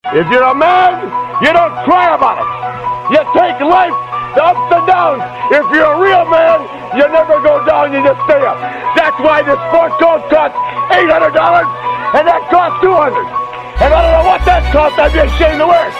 If you're a man, you don't cry about it. You take life, the ups and downs. If you're a real man, you never go down, you just stay up. That's why this sport coat costs $800 and that costs $200. And I don't know what that costs, I'd be ashamed to wear it.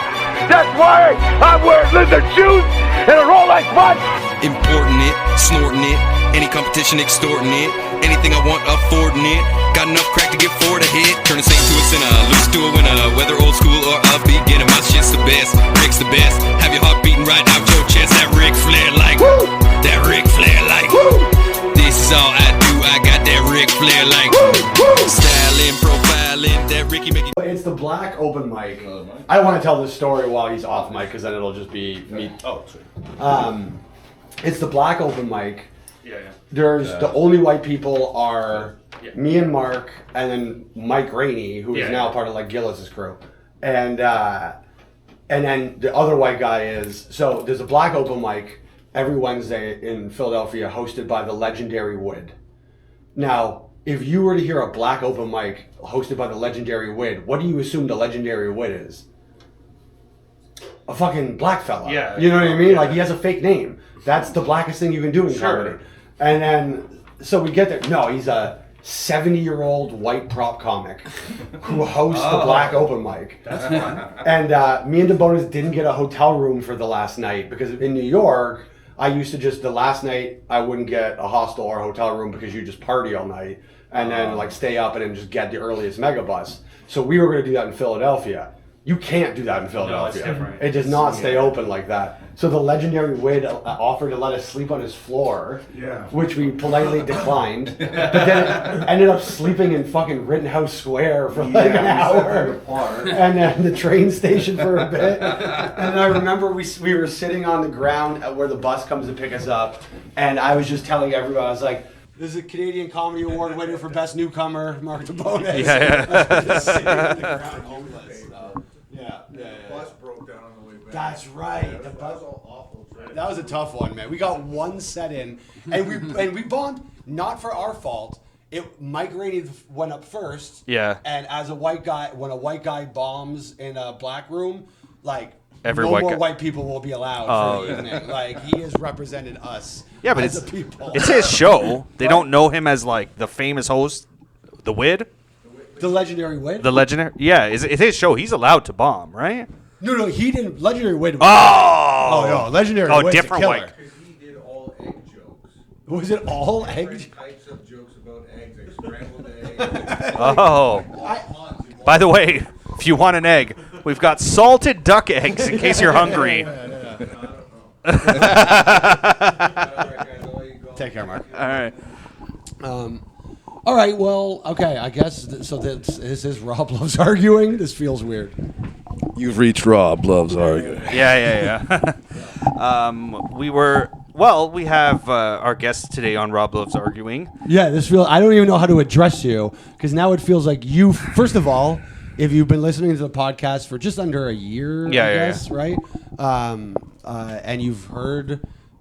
That's why I'm wearing lizard shoes and a Rolex watch. Importing it, snorting it, any competition extorting it, anything I want affording it, got enough crack to get four to hit, turn a saint to a sinner, lose to a winner, whether old school or upbeat, getting my shit's the best, Rick's the best, have your heart beating right out your chest, that Ric Flair like, woo! That Ric Flair like, woo! This is all I do, I got that Ric Flair like, woo! Styling, profiling, that Ricky Mickey. It's the black open mic. I want to tell this story while he's off mic because then it'll just be me. Oh, sweet. It's the black open mic. There's the only white people are me and Mark, and then Mike Rainey, who is now part of like Gillis's crew, and then the other white guy is. So there's a black open mic every Wednesday in Philadelphia, hosted by the legendary Wood. Now, if you were to hear a black open mic hosted by the legendary Wood, what do you assume the legendary Wood is? A fucking black fella. Yeah. You know what I mean? Like, he has a fake name. That's the blackest thing you can do in comedy. And then, so we get there. No, he's a 70-year-old white prop comic who hosts the black open mic. That's fun. And me and DeBonis didn't get a hotel room for the last night because in New York, I used to just, the last night, I wouldn't get a hostel or a hotel room because you just party all night and then like stay up and then just get the earliest megabus. So we were going to do that in Philadelphia. You can't do that in Philadelphia. No, it's different. It does not stay open like that. So the legendary Wid offered to let us sleep on his floor, which we politely declined. But then it ended up sleeping in fucking Rittenhouse Square for like an hour, and then the train station for a bit. And I remember we were sitting on the ground where the bus comes to pick us up, and I was just telling everyone, I was like, "This is a Canadian Comedy Award winner for Best Newcomer, Mark DeBonis." Just sitting on the ground, homeless. The bus broke down on the way back. That's right. The bus was all awful. That was a tough one, man. We got one set in, and we bombed. Not for our fault. Mike Rainey went up first. Yeah. And as a white guy, when a white guy bombs in a black room, like white people will be allowed for the evening. Like, he has represented us. Yeah, but as a people. It's his show. They don't know him as like the famous host, the Wid. The legendary Wid? The legendary, yeah, it's his show. He's allowed to bomb, right? No, he didn't. Legendary Wid. Oh, no, legendary Wid's different a killer. white. Because he did all egg jokes. Was it all egg? Different types of jokes about eggs, like scrambled eggs. Oh. By the way, if you want an egg, we've got salted duck eggs in case you're hungry. Take care, Mark. All right. All right, well, okay, I guess, so this is Rob Loves Arguing. This feels weird. You've reached Rob Loves Arguing. Yeah. We have our guest today on Rob Loves Arguing. Yeah, I don't even know how to address you, because now it feels like you, first of all, if you've been listening to the podcast for just under a year, I guess, right? And you've heard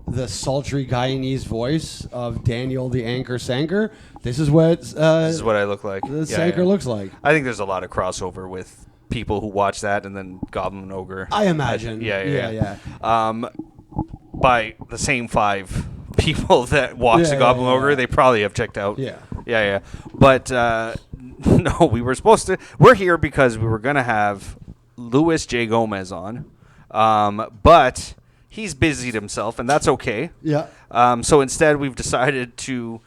the sultry Guyanese voice of Daniel the Anchor Sanker. This is what I look like. The Sanker looks like. I think there's a lot of crossover with people who watch that and then Goblin and Ogre. I imagine. Yeah. By the same 5 people that watch the Goblin and Ogre, they probably have checked out. Yeah. But no, we're here because we were going to have Louis J. Gomez on. But he's busied himself, and that's okay. Yeah. So instead, we've decided to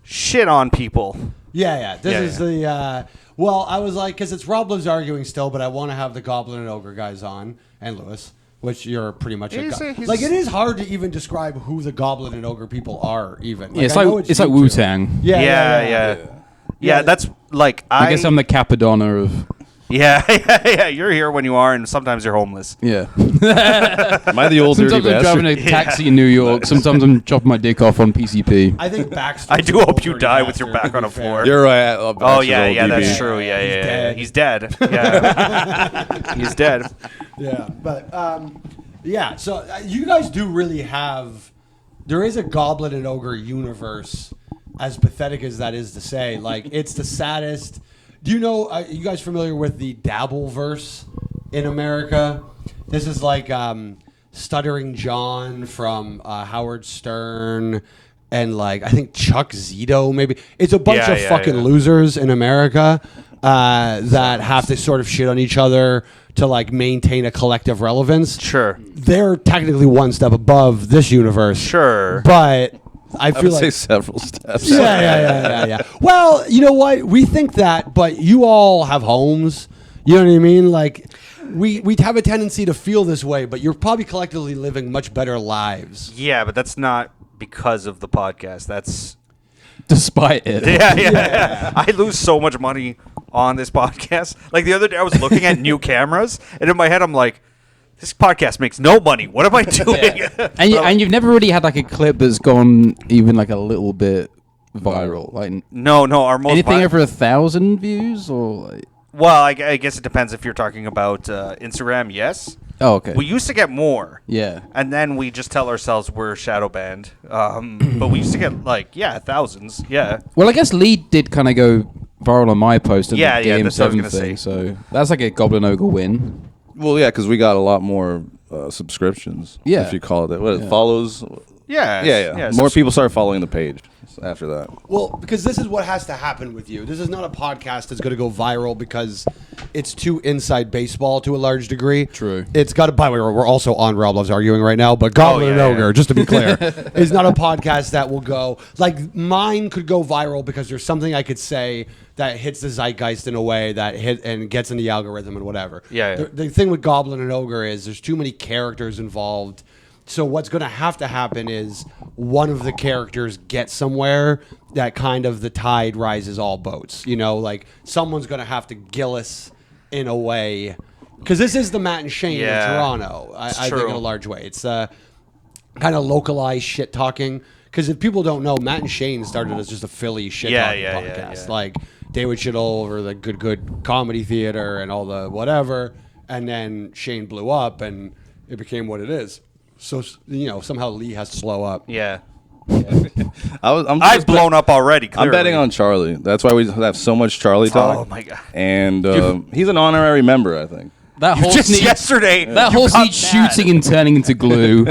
shit on people. Yeah. This is the... well, I was like, because it's Rob Loves Arguing still, but I want to have the Goblin and Ogre guys on, and Lewis, which you're pretty much... It is hard to even describe who the Goblin and Ogre people are, even. Like, it's like Wu-Tang. Yeah, that's like... I guess I'm the Capadonna of... Yeah, you're here when you are, and sometimes you're homeless. Yeah. Am I the old sometimes dirty I'm bastard? driving a taxi in New York. Sometimes I'm chopping my dick off on PCP. I think Baxter... I do hope you die with your back on a floor. You're right. Oh, yeah, that's true. Yeah. He's dead. Yeah. He's dead. Yeah, but, so you guys do really have... There is a Goblin and Ogre universe, as pathetic as that is to say. Like, it's the saddest... Do you know, you guys familiar with the Dabbleverse? in America. This is like Stuttering John from Howard Stern, and like I think Chuck Zito maybe. It's a bunch of fucking losers in America that have to sort of shit on each other to like maintain a collective relevance. Sure. They're technically one step above this universe. Sure. But I would feel like say several steps. yeah. Well, you know what? We think that, but you all have homes. You know what I mean? Like, we have a tendency to feel this way, but you're probably collectively living much better lives. Yeah, but that's not because of the podcast. That's Despite it. yeah. I lose so much money on this podcast. Like the other day, I was looking at new cameras, and in my head, I'm like, this podcast makes no money. What am I doing? And you've never really had like a clip that's gone even like a little bit viral. Like no. Our most anything over 1,000 views or. Like... Well, I guess it depends if you're talking about Instagram. Yes. Oh, okay. We used to get more. Yeah. And then we just tell ourselves we're shadow banned. But we used to get like thousands. Yeah. Well, I guess Lee did kind of go viral on my post in the Game that's what I was 7 gonna thing, say. so that's like a Goblin Ogre win. Well, yeah, because we got a lot more subscriptions. Yeah. If you call it that. What, follows? Yeah. More people start following the page after that. Well, because this is what has to happen with you. This is not a podcast that's going to go viral because it's too inside baseball to a large degree. True. It's got to, by the way, we're also on Rob Loves Arguing right now, but Goblin and Ogre, just to be clear, is not a podcast that will go, like mine could go viral because there's something I could say that hits the zeitgeist in a way that hit and gets in the algorithm and whatever. Yeah. The thing with Goblin and Ogre is there's too many characters involved. So what's going to happen is one of the characters gets somewhere that kind of the tide rises all boats. You know, like someone's going to have to Gillis in a way. Because this is the Matt and Shane in Toronto, I think in a large way. It's kind of localized shit talking. Because if people don't know, Matt and Shane started as just a Philly shit talking podcast. Like they would shit all over the good comedy theater and all the whatever. And then Shane blew up and it became what it is. So, you know, somehow Lee has to slow up. Yeah. I've blown up already. Clearly. I'm betting on Charlie. That's why we have so much Charlie talk. Oh my god! And he's an honorary member, I think. That horse just yesterday. That horse needs shooting and turning into glue.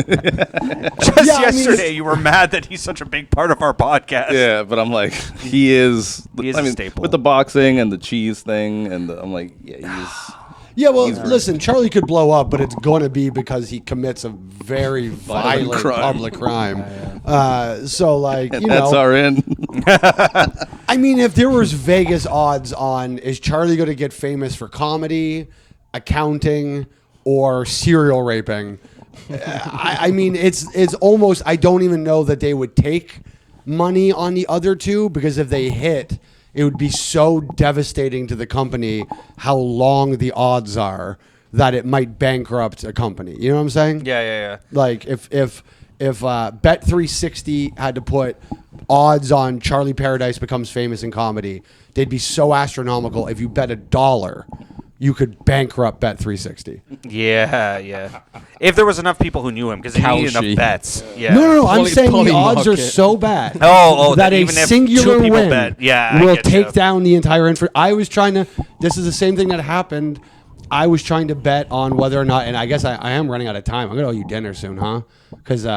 Yesterday, you were mad that he's such a big part of our podcast. Yeah, but I'm like, he is. A staple with the boxing and the cheese thing, and I'm like, yeah, he's. Yeah, well, listen, Charlie could blow up, but it's going to be because he commits a very violent public crime. So, like, you know. That's our end. I mean, if there was Vegas odds on, is Charlie going to get famous for comedy, accounting, or serial raping? I mean, it's almost, I don't even know that they would take money on the other two, because if they hit, it would be so devastating to the company how long the odds are that it might bankrupt a company. You know what I'm saying? Yeah. Like if Bet360 had to put odds on Charlie Paradise becomes famous in comedy, they'd be so astronomical. If you bet $1, you could bankrupt Bet360. Yeah. If there was enough people who knew him, because he needed enough bets. Yeah. No. I'm saying the odds are so bad. That a even if singular two people win bet, will take down the entire I was trying to. This is the same thing that happened. I was trying to bet on whether or not, and I guess I am running out of time. I'm gonna owe you dinner soon, huh? Because we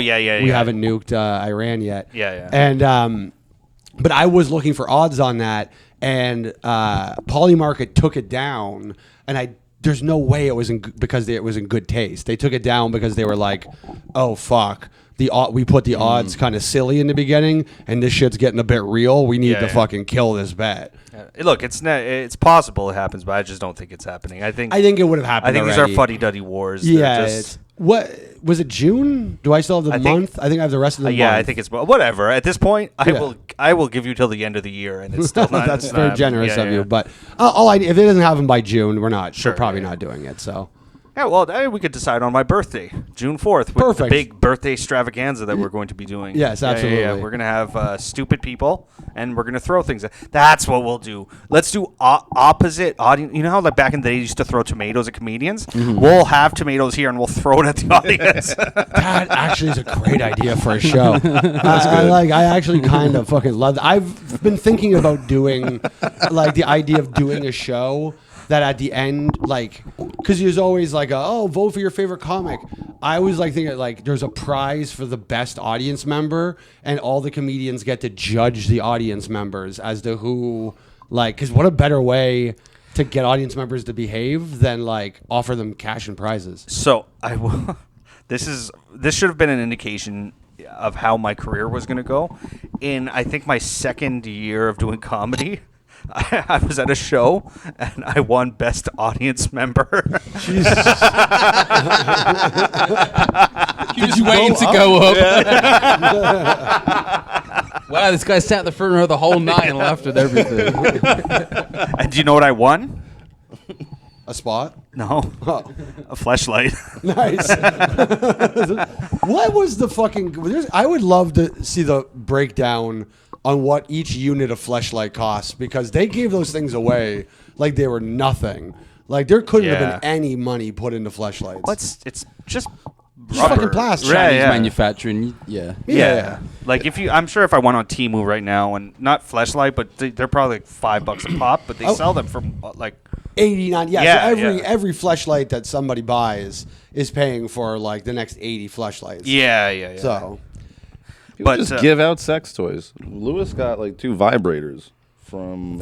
haven't nuked Iran yet. Yeah. And but I was looking for odds on that. And Polymarket took it down, and there's no way it was because it was in good taste. They took it down because they were like, "Oh fuck, we put the odds kind of silly in the beginning, and this shit's getting a bit real. We need to fucking kill this bet." Look, it's possible it happens, but I just don't think it's happening. I think it would have happened. I think already. these are fuddy-duddy wars. Yeah. What was it? June? Do I still have the month? I think I have the rest of the month. Yeah, I think it's whatever. At this point, I will give you till the end of the year, and it's still not. That's very generous of you. But if it doesn't happen by June, we're probably not doing it. So. Yeah, well, we could decide on my birthday, June 4th, with Perfect. the big birthday extravaganza that we're going to be doing. Yes, absolutely. Yeah. We're going to have stupid people, and we're going to throw things. That's what we'll do. Let's do opposite audience. You know how like back in the day, you used to throw tomatoes at comedians? Mm-hmm. We'll have tomatoes here, and we'll throw it at the audience. That actually is a great idea for a show. I actually kind of fucking love that. I've been thinking about doing, like, the idea of doing a show that at the end, like, because there's always like, vote for your favorite comic. I always like thinking like there's a prize for the best audience member, and all the comedians get to judge the audience members as to who, like, because what a better way to get audience members to behave than like offer them cash and prizes. So I will. This should have been an indication of how my career was going to go. In I think my second year of doing comedy, I was at a show and I won best audience member. You're just waiting to go up. Wow, this guy sat in the front row the whole night and laughed at everything. And do you know what I won? A spot? No, a fleshlight. Nice. What was the fucking? I would love to see the breakdown on what each unit of fleshlight costs, because they gave those things away like they were nothing. Like there couldn't have been any money put into fleshlights. It's just fucking plastic. Chinese manufacturing. Yeah. Like I'm sure if I went on Temu right now, and not fleshlight, but they're probably like $5 a pop, but they sell them for like 89. So every fleshlight that somebody buys is paying for like the next 80 fleshlights. Yeah. So, People just give out sex toys. Lewis got like 2 vibrators from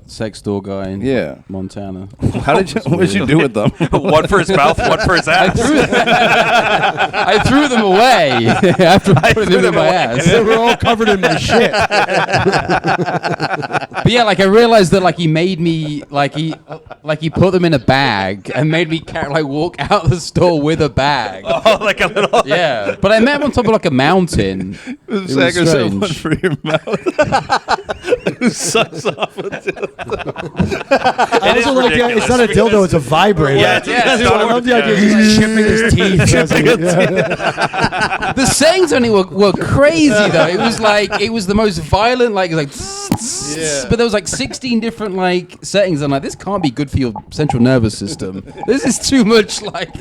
sex door guy in Montana. What did you do with them? One for his mouth, one for his ass. I threw them away after putting them in my ass. They were all covered in my shit. But yeah, like I realized that like he made me like he put them in a bag and made me walk out the store with a bag. Oh, like a little. Yeah, but I met him on top of like a mountain. It was strange. One for your mouth. Sucks off a dildo. I also like it's not a dildo, it's a vibrator. Yeah, I love the idea of he's chipping his teeth. The sayings on it were crazy though. It was the most violent but there was like 16 different like settings. I'm like, this can't be good for your central nervous system. This is too much like.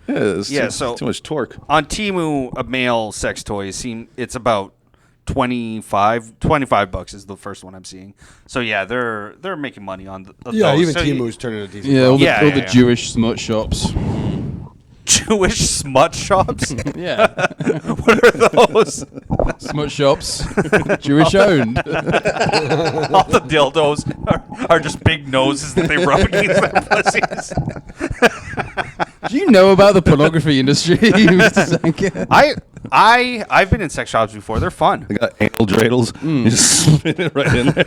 So too much torque. On Temu, a male sex toy it's about $25 is the first one I'm seeing. So yeah, they're making money on those. Even Temu's turning a decent. All the Jewish smut shops. Jewish smut shops? Yeah. What are those? Smut shops. Jewish owned. All the dildos are just big noses that they rub against their pussies. Do you know about the pornography industry, Mr. Sanka? I've been in sex shops before. They're fun. They got anal dreidels. You just spin it right in there.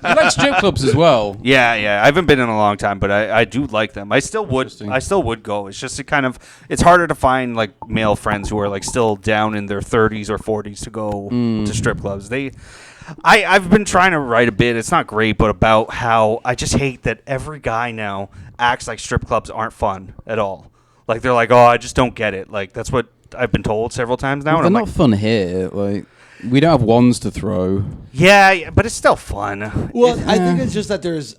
You like strip clubs as well. Yeah. I haven't been in a long time, but I do like them. I still would go. It's just it's harder to find like male friends who are like still down in their 30s or 40s to go to strip clubs. I've been trying to write a bit. It's not great, but about how I just hate that every guy now acts like strip clubs aren't fun at all. Like they're like, oh, I just don't get it. Like that's what I've been told several times now. Well, they're not fun here. Like we don't have wands to throw. Yeah, but it's still fun. Well, I think it's just that there's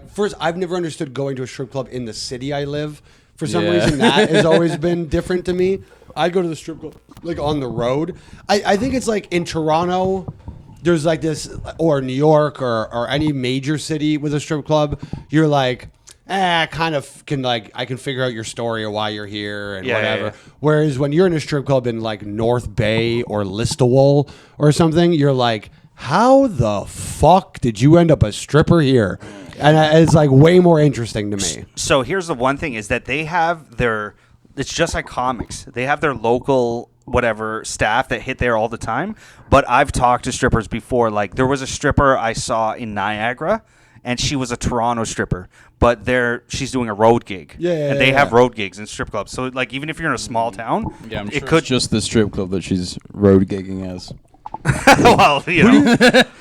first, I've never understood going to a strip club in the city I live. For some reason, that has always been different to me. I go to the strip club like on the road. I think it's like in Toronto. There's like this, or New York, or any major city with a strip club. You're like, kind of can I can figure out your story or why you're here and whatever. Yeah. Whereas when you're in a strip club in like North Bay or Listowel or something, you're like, how the fuck did you end up a stripper here? And it's like way more interesting to me. So here's the one thing is that they have it's just like comics. They have their local whatever staff that hit there all the time. But I've talked to strippers before. Like there was a stripper I saw in Niagara, and she was a Toronto stripper, but she's doing a road gig. And they have road gigs in strip clubs. So like even if you're in a small town, I'm sure it's just the strip club that she's road gigging as. Well, you know.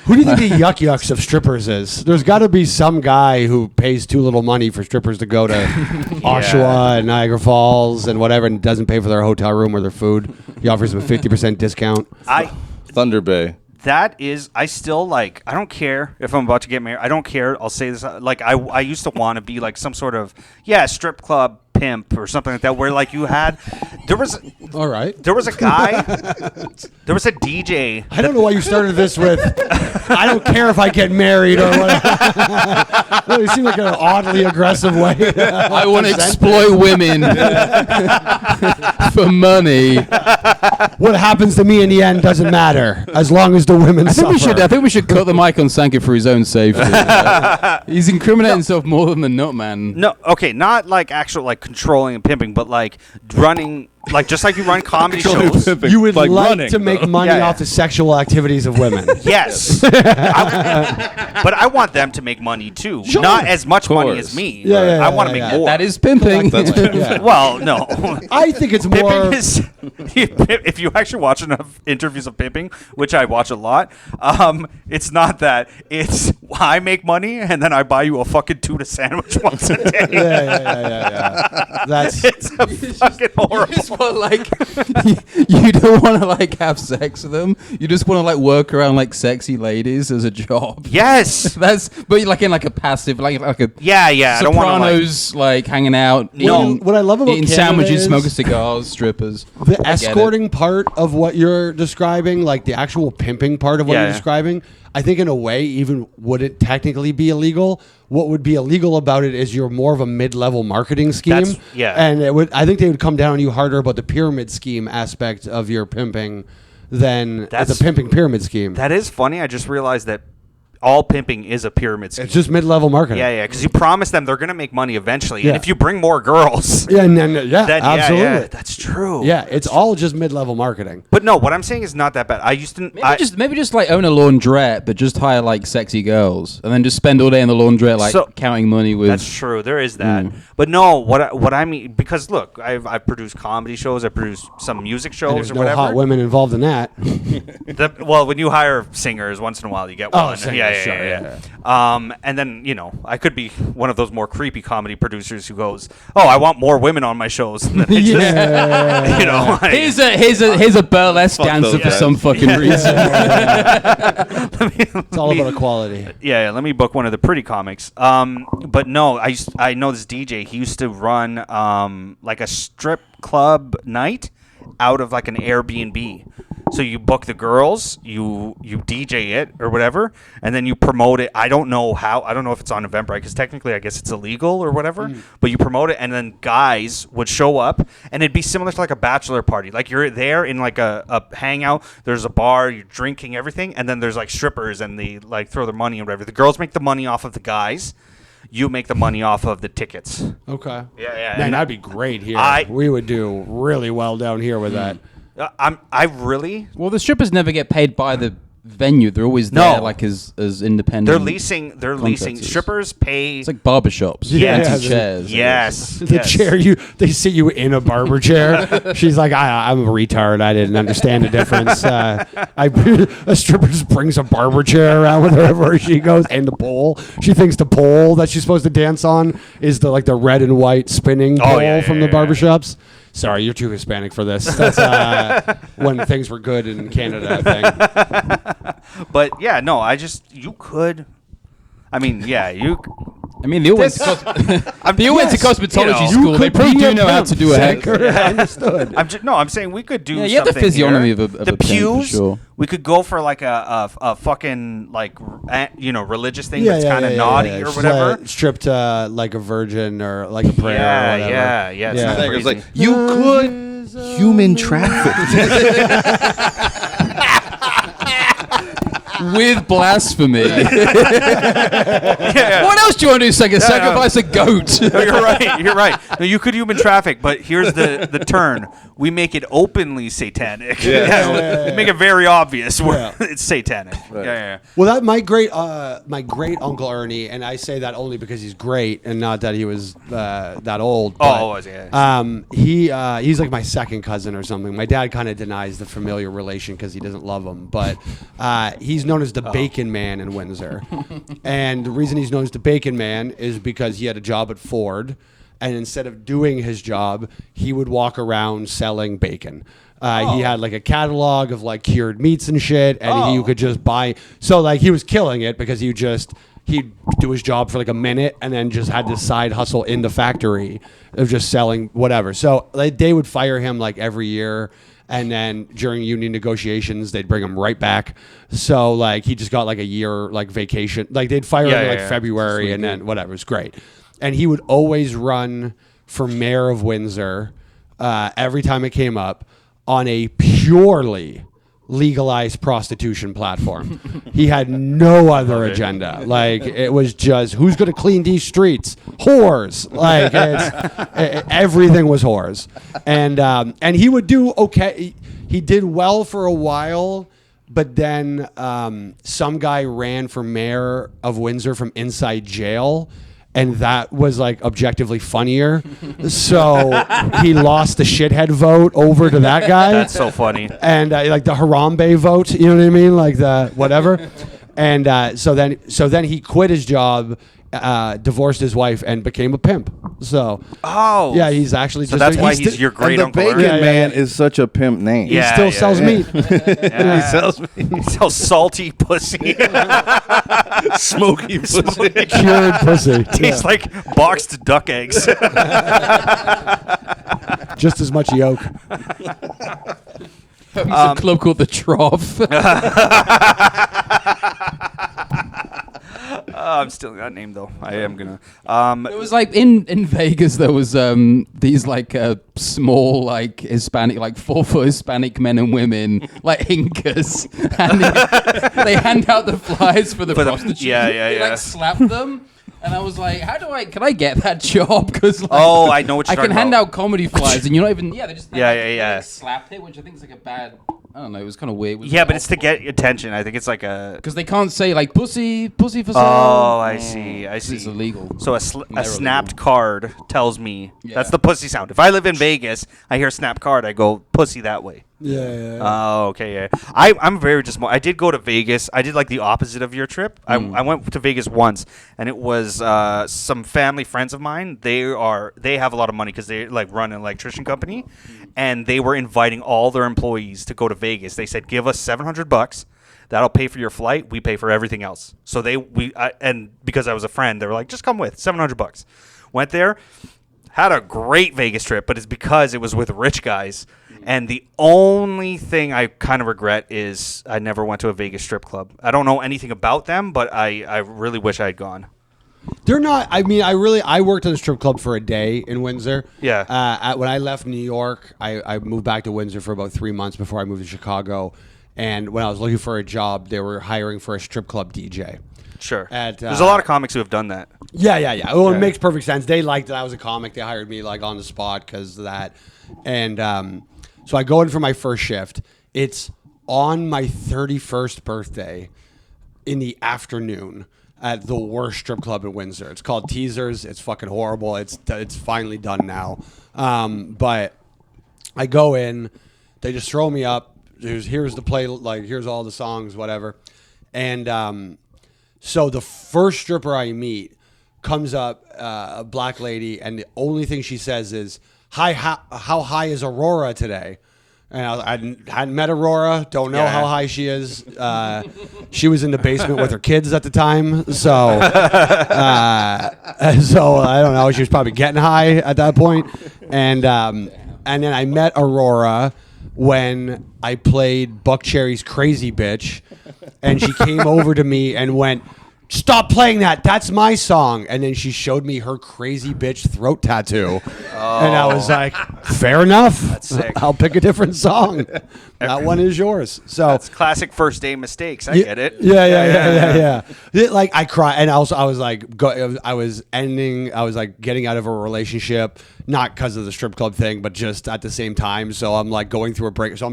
Who do you think the yucks of strippers is? There's got to be some guy who pays too little money for strippers to go to Oshawa and Niagara Falls and whatever, and doesn't pay for their hotel room or their food. He offers them a 50% discount. Thunder Bay. That is, I still like, I don't care if I'm about to get married. I don't care. I'll say this. Like, I used to want to be like some sort of, strip club pimp or something like that, where like you had there was a guy, there was a DJ. I don't know why you started this with. I don't care if I get married or what. Well, it seemed like an oddly aggressive way. I want to exploit women for money. What happens to me in the end doesn't matter as long as the women suffer. I think we should cut the mic on Sanka for his own safety. He's incriminating himself more than not, man. No, okay, not like actual like controlling and pimping, but like running, like just like you run comedy shows. You would like running, to make money off the sexual activities of women. Yes, but I want them to make money too. Sure. Not as much money as me. Yeah, I want to make more. That is pimping. Well, no. I think it's more. Pimping is, if you actually watch enough interviews of pimping, which I watch a lot, it's not that. It's I make money and then I buy you a fucking tuna sandwich once a day. Yeah. That's It's a fucking horrible. Just want, like, you don't want to like have sex with them. You just want to like work around like sexy ladies as a job. Yes. But like in like a passive, like a Yeah. I don't want to Sopranos like hanging out. No. What I love about eating Canada sandwiches, is smoking cigars, strippers. the I get it. escorting part of what you're describing, like the actual pimping part of what you're describing. I think in a way, even wouldn't technically be illegal. What would be illegal about it is you're more of a mid-level marketing scheme. And it would. I think they would come down on you harder about the pyramid scheme aspect of your pimping than the pimping pyramid scheme. That is funny. I just realized that all pimping is a pyramid scheme. It's just mid-level marketing. Yeah, because you promise them they're going to make money eventually. And if you bring more girls... then absolutely. Yeah, that's true. Yeah, it's all just mid-level marketing. But no, what I'm saying is not that bad. I used to... Maybe just like own a laundrette, but just hire like sexy girls, and then just spend all day in the laundrette like counting money with... That's true. There is that. But no, what I mean... Because look, I've produced comedy shows. I produced some music shows There's or no whatever. hot women involved in that. Well, when you hire singers, once in a while you get one. Singers, Yeah. And then, I could be one of those more creepy comedy producers who goes, "Oh, I want more women on my shows." And then they just, here's a burlesque dancer for some fucking reason. It's all about equality. Yeah, let me book one of the pretty comics. But no, I know this DJ. He used to run like a strip club night out of like an Airbnb. So you book the girls, you DJ it or whatever, and then you promote it. I don't know how. I don't know if it's on Eventbrite because technically I guess it's illegal or whatever. But you promote it, and then guys would show up, and it'd be similar to like a bachelor party. Like you're there in like a hangout. There's a bar, you're drinking everything, and then there's like strippers, and they like throw their money and whatever. The girls make the money off of the guys. You make the money off of the tickets. Okay. Yeah. Man, that'd be great here. We would do really well down here with that. Well, the strippers never get paid by the venue. They're always there, like as independent. They're leasing. Strippers pay. It's like barbershops. Chairs. Yes. The chair they sit you in a barber chair. She's like, I'm a retard. I didn't understand the difference. A stripper just brings a barber chair around with her wherever she goes, and the pole. She thinks the pole that she's supposed to dance on is the red and white spinning pole from the barbershops. Sorry, you're too Hispanic for this. That's when things were good in Canada, I think. But yeah, no, you could. I mean, yeah, you. I mean, they all went to cosmetology school. They probably do know how to do a haircut. Understood. I'm saying we could do. Yeah, you have the physiognomy of a the pimp, pews. for sure. We could go for like a fucking religious thing that's kind of naughty or whatever. Stripped like a virgin or like a prayer. or whatever. Yeah. It's like you could human traffic. With blasphemy. What else do you want to do? Sacrifice a goat. No, you're right. No, you could human traffic, but here's the turn. We make it openly satanic. We make it very obvious where it's satanic. Right. Yeah. Well, that my great uncle Ernie, and I say that only because he's great and not that he was that old. But, he's like my second cousin or something. My dad kind of denies the familiar relation because he doesn't love him, but he's known as the Bacon Man in Windsor. And the reason he's known as the Bacon Man is because he had a job at Ford, and instead of doing his job, he would walk around selling bacon. He had like a catalog of like cured meats and shit, and you could just buy. So like he was killing it because he he'd do his job for like a minute and then just had this side hustle in the factory of just selling whatever. So like, they would fire him like every year. And then during union negotiations, they'd bring him right back. So like he just got like a year like vacation. Like they'd fire him in like February and then whatever. It was great. And he would always run for mayor of Windsor every time it came up on a purely legalized prostitution platform. He had no other agenda. Like it was just who's going to clean these streets? Whores. Like everything was whores. And he would do okay. He did well for a while, but then some guy ran for mayor of Windsor from inside jail. And that was like objectively funnier. So he lost the shithead vote over to that guy. That's so funny. And like the Harambe vote, you know what I mean? Like the whatever. And so then he quit his job, divorced his wife, and became a pimp. So yeah, he's actually so that's why he's your great uncle. The Bacon Man is such a pimp name. He still sells meat. He sells meat. He sells salty pussy. Smoky pussy. Cured pussy. Tastes like boxed duck eggs. Just as much yolk. He's a club called the Trough. I'm still that name though. I am gonna. It was like in Vegas. There was these like small like Hispanic, like 4-foot Hispanic men and women, like Incas, and they hand out the flyers for the prostitutes. They like slap them. And I was like, can I get that job? Because like, I know what you're I can talking hand about. out comedy flyers, and you're not even, they just they, like, slapped it, which I think is like a bad, I don't know, it was kind of weird. But it's to get attention. I think it's like a... Because they can't say like pussy for sale. Oh, I see. It's illegal. So a snapped card tells me, that's the pussy sound. If I live in Vegas, I hear snap card, I go pussy that way. Oh, okay, yeah. I'm very just. I did go to Vegas. I did like the opposite of your trip. I went to Vegas once, and it was some family friends of mine. They have a lot of money because they like run an electrician company, and they were inviting all their employees to go to Vegas. They said, "Give us $700. That'll pay for your flight. We pay for everything else." So and because I was a friend, they were like, "Just come with $700." Went there, had a great Vegas trip, but it's because it was with rich guys. And the only thing I kind of regret is I never went to a Vegas strip club. I don't know anything about them, but I really wish I had gone. They're not. I mean, I worked at a strip club for a day in Windsor. Yeah. When I left New York, I moved back to Windsor for about 3 months before I moved to Chicago. And when I was looking for a job, they were hiring for a strip club DJ. Sure. There's a lot of comics who have done that. Yeah. Well, it makes perfect sense. They liked that I was a comic. They hired me like on the spot because of that. And so I go in for my first shift. It's on my 31st birthday in the afternoon at the worst strip club in Windsor. It's called Teasers. It's fucking horrible. It's finally done now. But I go in. They just throw me up. Here's the play. Like, here's all the songs, whatever. And so the first stripper I meet comes up, a black lady, and the only thing she says is, "Hi, how high is Aurora today?" And I hadn't met Aurora, don't know how high she is. She was in the basement with her kids at the time, so I don't know. She was probably getting high at that point. And then I met Aurora when I played Buck Cherry's Crazy Bitch, and she came over to me and went, "Stop playing that. That's my song." And then she showed me her Crazy Bitch throat tattoo. And I was like, fair enough. That's sick. I'll pick a different song. That one is yours. So that's classic first day mistakes. I get it. Yeah. Like I cried, and I was like, I was like getting out of a relationship, not because of the strip club thing, but just at the same time. So I'm like going through a break. So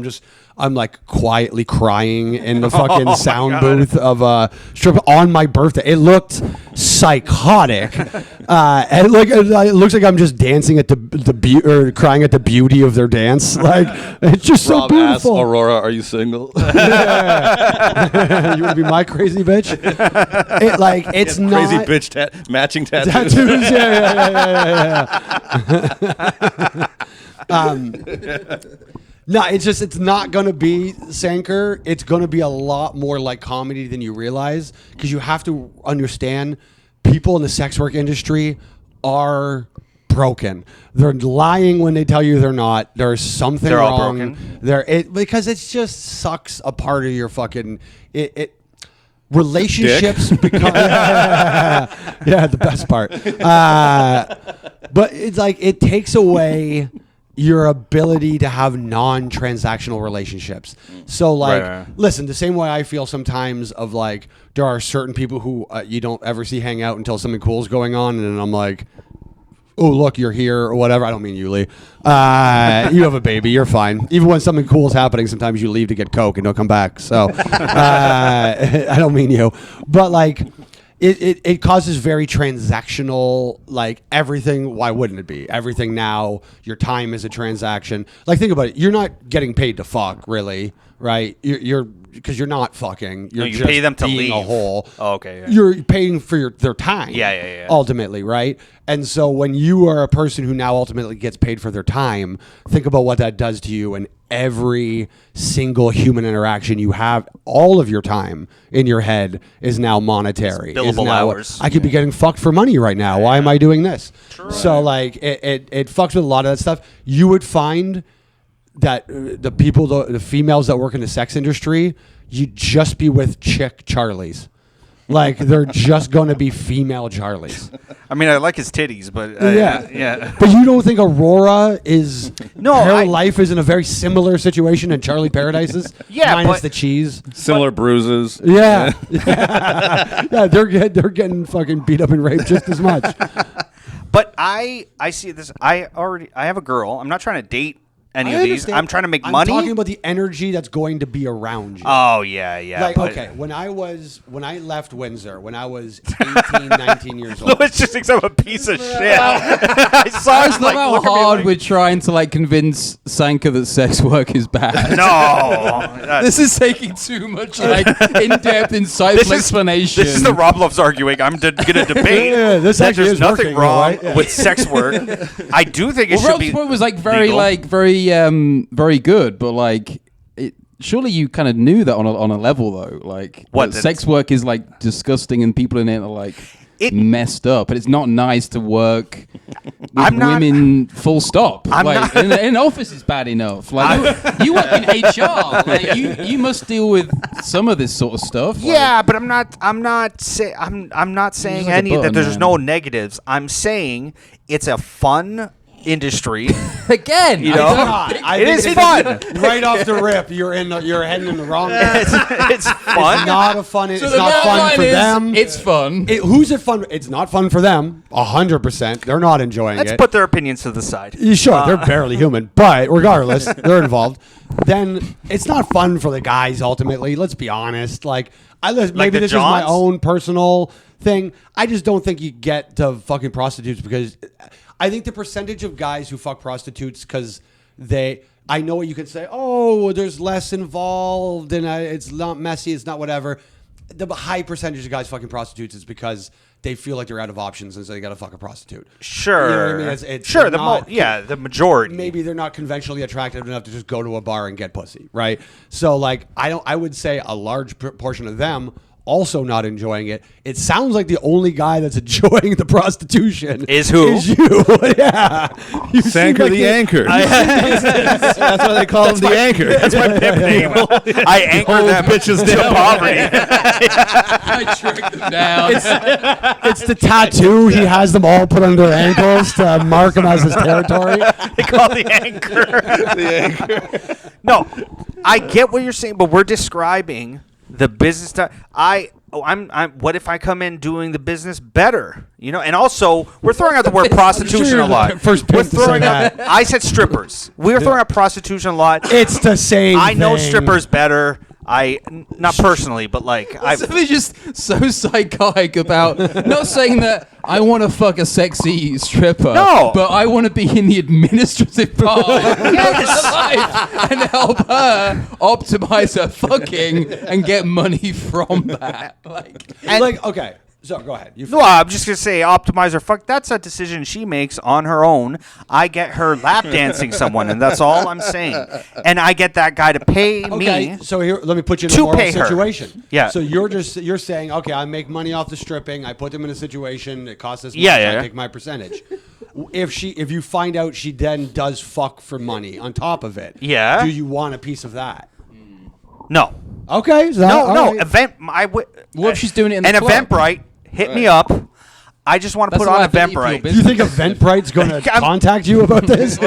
I'm like quietly crying in the fucking sound booth of a strip on my birthday. It looked psychotic. And it looks like I'm just dancing at or crying at the beauty of their dance. Like it's just Rob so beautiful. Asked Aurora, "Are you single?" You want to be my crazy bitch? It's not crazy bitch matching tattoos. Yeah. No, it's not going to be Sanker. It's going to be a lot more like comedy than you realize, because you have to understand people in the sex work industry are broken. They're lying when they tell you they're not. There's something they're wrong. All broken. Because it just sucks a part of your fucking relationships become the best part. But it's like it takes away your ability to have non-transactional relationships. So like, listen, the same way I feel sometimes of like, there are certain people who you don't ever see hang out until something cool is going on. And then I'm like, oh, look, you're here or whatever. I don't mean you, Lee. You have a baby. You're fine. Even when something cool is happening, sometimes you leave to get Coke and don't come back. So I don't mean you. But like, it causes very transactional, like everything. Why wouldn't it be? Everything now, your time is a transaction. Like, think about it. You're not getting paid to fuck, really, right? You're because you're not fucking. You're you just pay them to being leave. a whole. Oh, okay. Yeah. You're paying for their time. Yeah. Ultimately, right? And so when you are a person who now ultimately gets paid for their time, think about what that does to you, and every single human interaction you have, all of your time in your head is now monetary. It's billable hours. I could be getting fucked for money right now. Why am I doing this? True. So like it fucks with a lot of that stuff. You would find that the people, the females that work in the sex industry, you'd just be with chick Charlies. Like, they're just going to be female Charlies. I mean, I like his titties, but yeah. But you don't think Aurora is her life is in a very similar situation in Charlie Paradise's? Yeah, minus the cheese. Similar bruises. Yeah. Yeah, they're getting fucking beat up and raped just as much. But I see this. I have a girl. I'm not trying to date any of these. I'm trying to make money. I'm talking about the energy that's going to be around you. Oh, yeah. Like, okay, when I left Windsor, when I was 18, 19 years old. Lewis just thinks I'm a piece of shit. I saw It's not how hard we're trying to like convince Sanka that sex work is bad. No. This is taking too much like in-depth, insightful explanation. This is the Rob Loves arguing. I'm going to debate this that there's nothing working, wrong right? Yeah. with sex work. I do think it should Rob's be point was like very legal. very good, but like surely you kind of knew that on a level though, like what sex work is like disgusting and people in it are like messed up, and it's not nice to work with women. Full stop. In an office is bad enough. Like you work in HR, like, you must deal with some of this sort of stuff. Yeah, but I'm not saying any that there's no negatives. I'm saying it's a fun industry. Again, you know, it is fun. Right off the rip, you're heading in the wrong direction. It's fun. It's not a fun. It's not fun for them. It's fun. Who's it fun? It's not fun for them. 100%. They're not enjoying it. Let's put their opinions to the side. Sure, they're barely human, but regardless, they're involved. Then it's not fun for the guys. Ultimately, let's be honest. Like, maybe this is my own personal thing. I just don't think you get to fucking prostitutes because. I think the percentage of guys who fuck prostitutes because I know what you could say, oh, there's less involved and it's not messy, it's not whatever. The high percentage of guys fucking prostitutes is because they feel like they're out of options and so they got to fuck a prostitute. Sure. You know what I mean? Sure, the majority. Maybe they're not conventionally attractive enough to just go to a bar and get pussy, right? So, like, I would say a large portion of them also not enjoying it. It sounds like the only guy that's enjoying the prostitution is who? Is you. Yeah. Sanker like the anchor. That's why they call him the anchor. That's my pimp name. I anchor them bitches to poverty. I tricked them down. It's the tattoo. He has them all put on their ankles to mark him as his territory. They call the anchor. The anchor. No, I get what you're saying, but we're describing the business what if I come in doing the business better? You know, and also we're throwing out the word prostitution a lot. We're throwing out. I said strippers. We're throwing out prostitution a lot. It's the same. I know strippers better. Not personally, but like I'm just so psychotic about not saying that I want to fuck a sexy stripper. No, but I want to be in the administrative part of her life and help her optimize her fucking and get money from that. Okay. So go ahead. No, I'm just gonna say, optimizer. Fuck, that's a decision she makes on her own. I get her lap dancing someone, and that's all I'm saying. And I get that guy to pay me. So here, let me put you in a moral situation. Yeah. So you're saying, okay, I make money off the stripping. I put them in a situation. It costs this much. Yeah. I take my percentage. If you find out she then does fuck for money on top of it, Yeah. do you want a piece of that? No. Okay. No. Right. What if she's doing it in the and club? Eventbrite hit me up. I just want to put on Eventbrite. Do you think Eventbrite's going to contact you about this?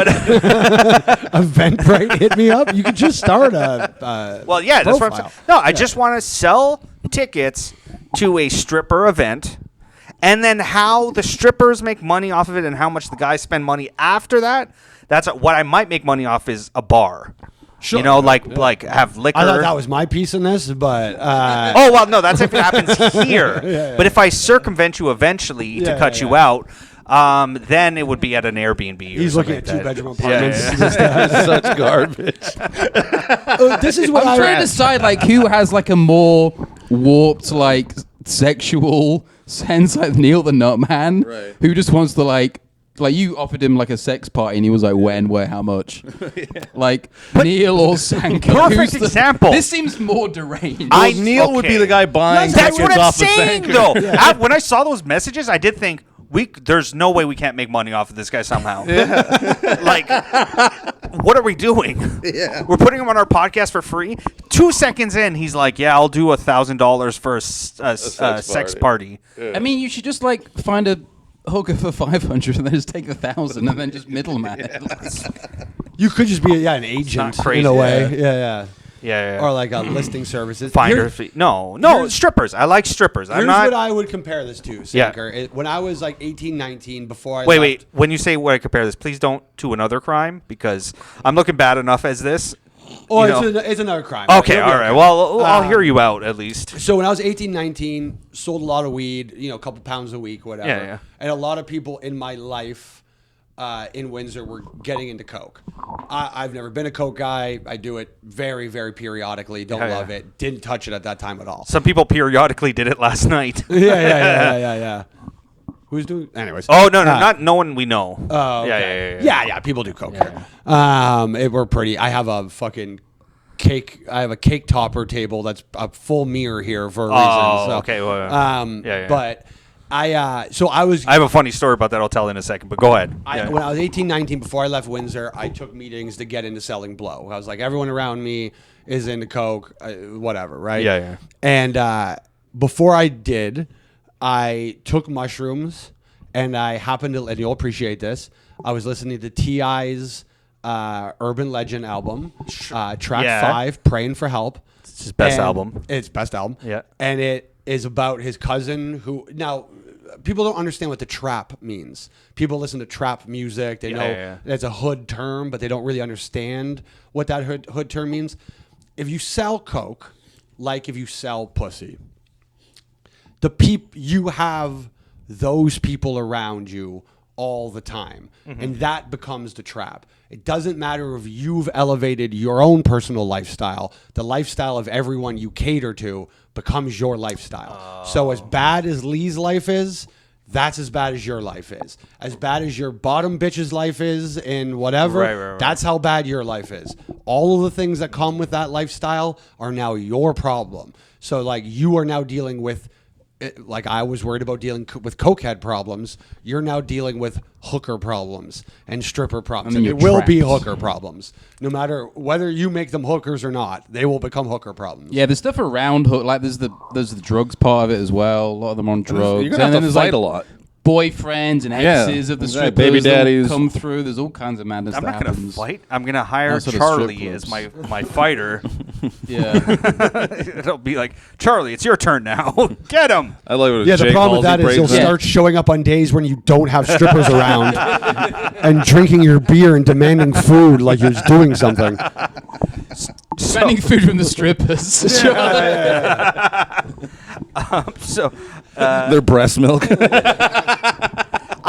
Eventbrite hit me up. You could just start a well, yeah, that's what I'm profile. saying. No, I just want to sell tickets to a stripper event, and then how the strippers make money off of it, and how much the guys spend money after that. That's what I might make money off is a bar. Sure. You know, like have liquor. I thought that was my piece in this, but oh well, no, that's if it happens here. Yeah. But if I circumvent you eventually to cut you out, then it would be at an Airbnb. He's looking at 2-bedroom apartments. Such garbage. This is what I'm trying to decide like who has like a more warped like sexual sense, like Neil the Nutman, Right. who just wants to like you offered him like a sex party and he was like, when, where, how much? Like Neil or Sanko. Perfect example. This seems more deranged. Neil would be the guy buying That's tickets what I'm off the saying, Sanko. though. When I saw those messages, I did think there's no way we can't make money off of this guy somehow. Like, what are we doing? Yeah. We're putting him on our podcast for free. 2 seconds in, he's like, "Yeah, I'll do $1,000 for a sex party." Yeah. I mean, you should just like find a hooker for 500 and then just take 1,000 and then just middleman it. You could just be an agent crazy. in a way. Yeah. Yeah. Or like a listing services. Finder fee. No, strippers. I like strippers. Here's what I would compare this to, Sanker. Yeah. When I was like 18, 19, before I Wait. When you say what I compare this, please don't to another crime because I'm looking bad enough as this. Oh, it's another crime. Okay, all right. Well, I'll hear you out at least. So when I was 18, 19, sold a lot of weed, a couple pounds a week, whatever. Yeah. And a lot of people in my life in Windsor were getting into coke. I've never been a coke guy. I do it very, very periodically. Don't love it. Didn't touch it at that time at all. Some people periodically did it last night. Yeah. Who's doing? Anyways. Oh not no one we know. Oh, okay. Yeah. People do coke here. We're pretty. I have a fucking cake. I have a cake topper table that's a full mirror here for a reason. So, okay. Well, But I have a funny story about that I'll tell in a second, but go ahead. When I was 18, 19, before I left Windsor, I took meetings to get into selling blow. I was like, everyone around me is into coke, whatever, right? Yeah. And before I did, I took mushrooms, and I happened to, and you'll appreciate this, I was listening to T.I.'s Urban Legend album, track 5, Praying for Help. It's his best album. It's best album. Yeah. And it is about his cousin who, now, people don't understand what the trap means. People listen to trap music. They know it's a hood term, but they don't really understand what that hood term means. If you sell coke, like if you sell pussy, you have those people around you all the time. Mm-hmm. And that becomes the trap. It doesn't matter if you've elevated your own personal lifestyle. The lifestyle of everyone you cater to becomes your lifestyle. So as bad as Lee's life is, that's as bad as your life is. As bad as your bottom bitch's life is and whatever, right. That's how bad your life is. All of the things that come with that lifestyle are now your problem. So like you are now dealing with, like I was worried about dealing with cokehead problems, you're now dealing with hooker problems and stripper problems. And it will be hooker problems. No matter whether you make them hookers or not, they will become hooker problems. Yeah, there's stuff around hook, like there's the drugs part of it as well. A lot of them on drugs. You're going to have to fight a lot. Boyfriends and exes of the strippers, baby daddies come through. There's all kinds of madness. I'm not going to fight. I'm going to hire That's what a Charlie strip as my fighter. Yeah. It'll be like, Charlie, it's your turn now. Get him. I like what the Jake problem with that is you'll start showing up on days when you don't have strippers around and drinking your beer and demanding food like you're doing something. Spending food from the strippers. Their breast milk.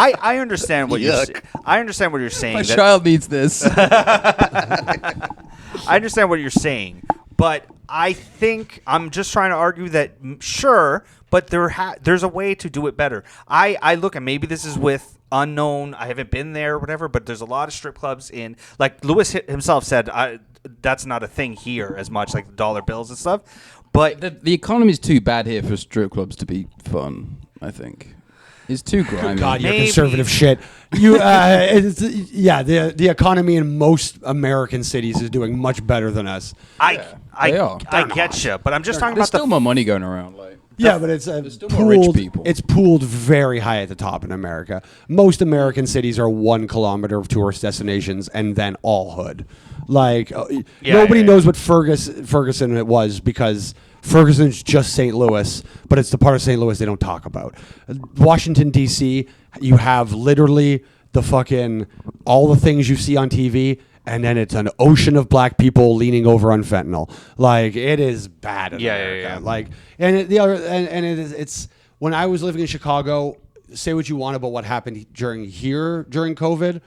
I understand what you're saying. I understand what you're saying. My child needs this. I understand what you're saying, but I think I'm just trying to argue that sure, but there's a way to do it better. I look, and maybe this is with unknown. I haven't been there or whatever, but there's a lot of strip clubs in, like Lewis himself said, that's not a thing here as much, like the dollar bills and stuff. But the economy is too bad here for strip clubs to be fun, I think. It's too grimy. God, you're conservative shit. You, the economy in most American cities is doing much better than us. I get you, but I'm just talking There's about still more money going around. Like, but it's still more rich people. It's pooled very high at the top in America. Most American cities are 1 kilometer of tourist destinations and then all hood. Like nobody knows what Ferguson it was because Ferguson's just St. Louis, but it's the part of St. Louis they don't talk about. Washington, D.C., you have literally the fucking all the things you see on TV, and then it's an ocean of black people leaning over on fentanyl. Like, it is bad in America. Yeah. Like, it's when I was living in Chicago, say what you want about what happened during COVID,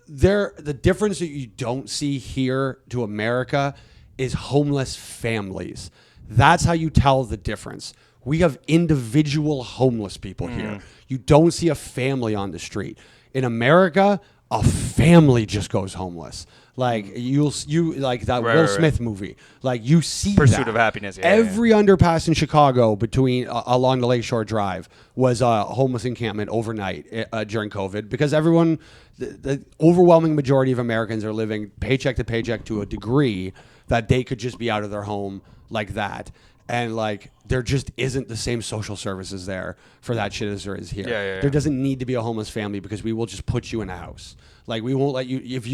the difference that you don't see here to America is homeless families. That's how you tell the difference. We have individual homeless people here. You don't see a family on the street. In America, a family just goes homeless. Like you like that Will Smith movie. Like you see Pursuit of Happiness. Yeah, every underpass in Chicago between along the Lakeshore Drive was a homeless encampment overnight during COVID because everyone, the overwhelming majority of Americans are living paycheck to paycheck to a degree that they could just be out of their home like that. And like there just isn't the same social services there for that shit as there is here. There doesn't need to be a homeless family because we will just put you in a house. Like we won't let you if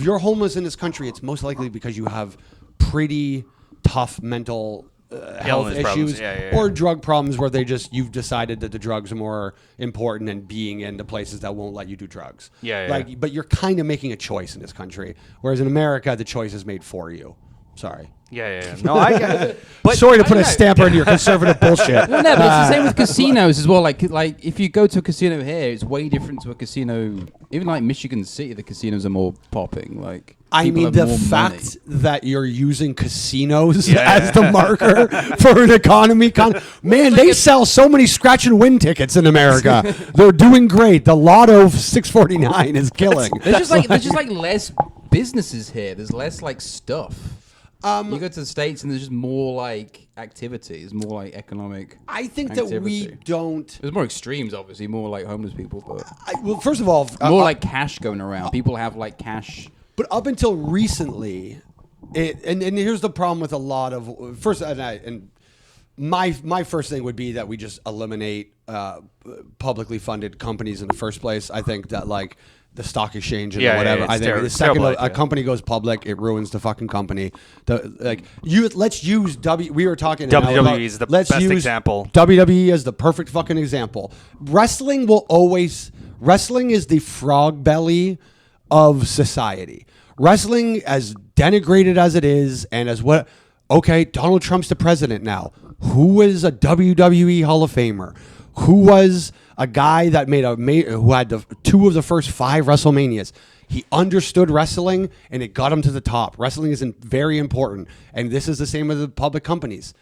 you're homeless in this country, it's most likely because you have pretty tough mental health issues or drug problems where you've decided that the drugs are more important than being in the places that won't let you do drugs. But you're kind of making a choice in this country, whereas in America the choice is made for you. Sorry. No, I get it. But sorry to put a stamper in your conservative bullshit. Well, no, but it's the same with casinos as well. Like if you go to a casino here, it's way different to a casino. Even like Michigan City, the casinos are more popping. Like I mean, the fact that you're using casinos as the marker for an economy, man, they sell so many scratch and win tickets in America. They're doing great. The Lotto 649 is killing. There's just like less businesses here. There's less like stuff. You go to the States and there's just more like activities, more like economic. I think activity. that we don't. There's more extremes, obviously, more like homeless people, but well, first of all, more like cash going around. People have like cash. But up until recently, and here's the problem with a lot of my first thing would be that we just eliminate publicly funded companies in the first place. I think that like the stock exchange and whatever. I think the second a company goes public, it ruins the fucking company. Let's use we were talking WWE is the best example. WWE is the perfect fucking example. Wrestling is the frog belly of society. Wrestling, as denigrated as it is, and as Donald Trump's the president now. Who is a WWE Hall of Famer? Who was a guy that who had two of the first 5 WrestleManias? He understood wrestling, and it got him to the top. Wrestling is very important, and this is the same with the public companies.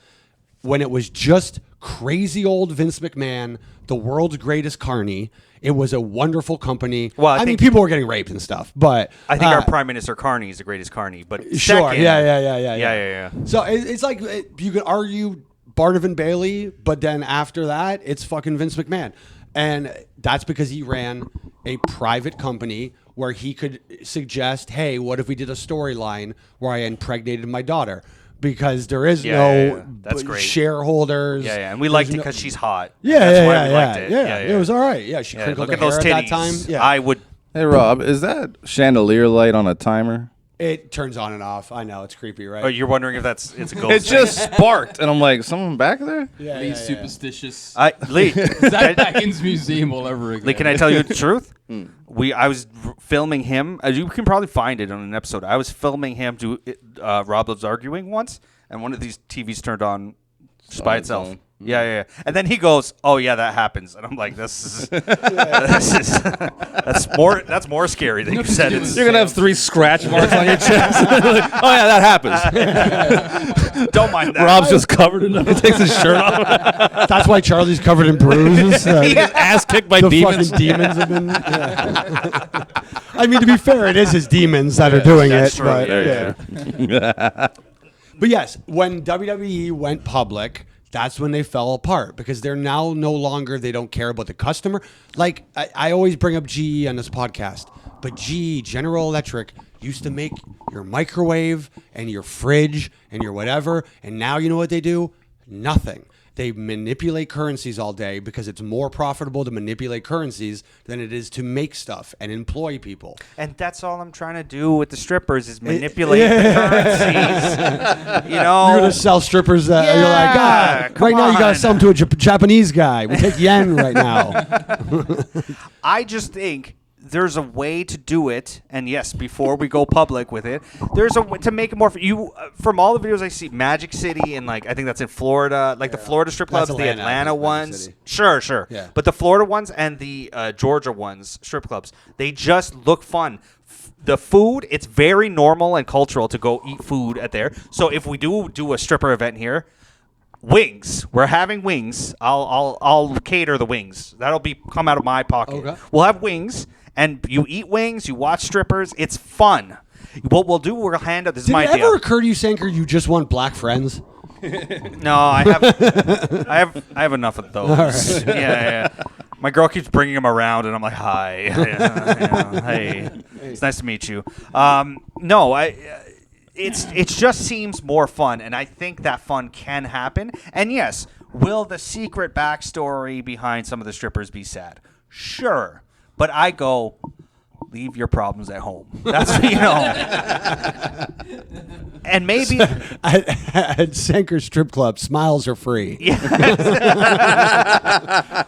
When it was just crazy old Vince McMahon, the world's greatest carny, it was a wonderful company. Well, I mean, people were getting raped and stuff, but I think our Prime Minister Carney is the greatest carny. But sure, second, yeah. So it's like you could argue Barnum Bailey, but then after that, it's fucking Vince McMahon, and that's because he ran a private company where he could suggest, "Hey, what if we did a storyline where I impregnated my daughter?" Because there is that's great. shareholders. And we liked it because she's hot. That's why we liked it. It was all right. Yeah, she crinkled look her at those hair titties. at that time. Yeah. I would. Hey Rob, is that chandelier light on a timer? It turns on and off. I know, it's creepy, right? Oh, you're wondering if it's a ghost. It just sparked, and I'm like, someone back there? Lee's superstitious. Lee, Zach Baggins Museum all over again. Lee, can I tell you the truth? I was filming him. You can probably find it on an episode. I was filming him to Rob Loves Arguing once, and one of these TVs turned on just by itself. Yeah. And then he goes, "Oh yeah, that happens," and I'm like, "That's more scary than you said." You're gonna have 3 scratch marks on your chest. Like, oh yeah, that happens. Don't mind that. Rob's just covered in them. He takes his shirt off. That's why Charlie's covered in bruises. He gets ass kicked by demons. Fucking demons have been. Yeah. I mean, to be fair, it is his demons that are doing that's it. true. But, Yeah. But yes, when WWE went public, that's when they fell apart because they're now no longer, they don't care about the customer. Like, I always bring up GE on this podcast, but GE, General Electric, used to make your microwave and your fridge and your whatever, and now you know what they do? Nothing. They manipulate currencies all day because it's more profitable to manipulate currencies than it is to make stuff and employ people. And that's all I'm trying to do with the strippers is manipulate the currencies. You know, You're gonna sell strippers that you're like, right now you gotta sell them to a Japanese guy. We take yen right now. I just think there's a way to do it, and yes, before we go public with it, there's a way to make it more. From all the videos I see, Magic City and like I think that's in Florida, like the Florida strip clubs, the Atlanta ones. Sure. Yeah. But the Florida ones and the Georgia ones, strip clubs, they just look fun. The food, it's very normal and cultural to go eat food at there. So if we do a stripper event here, wings. We're having wings. I'll cater the wings. That'll come out of my pocket. Okay. We'll have wings. And you eat wings, you watch strippers. It's fun. What we'll do, we'll hand out. This is my idea. Did it ever occur to you, Sanker, you just want black friends? No, I have enough of those. Right. Yeah. My girl keeps bringing them around, and I'm like, "Hi, hey, it's nice to meet you." No, it just seems more fun, and I think that fun can happen. And yes, will the secret backstory behind some of the strippers be sad? Sure. But I go, leave your problems at home. That's, And maybe at Sanker Strip Club, smiles are free. Yeah.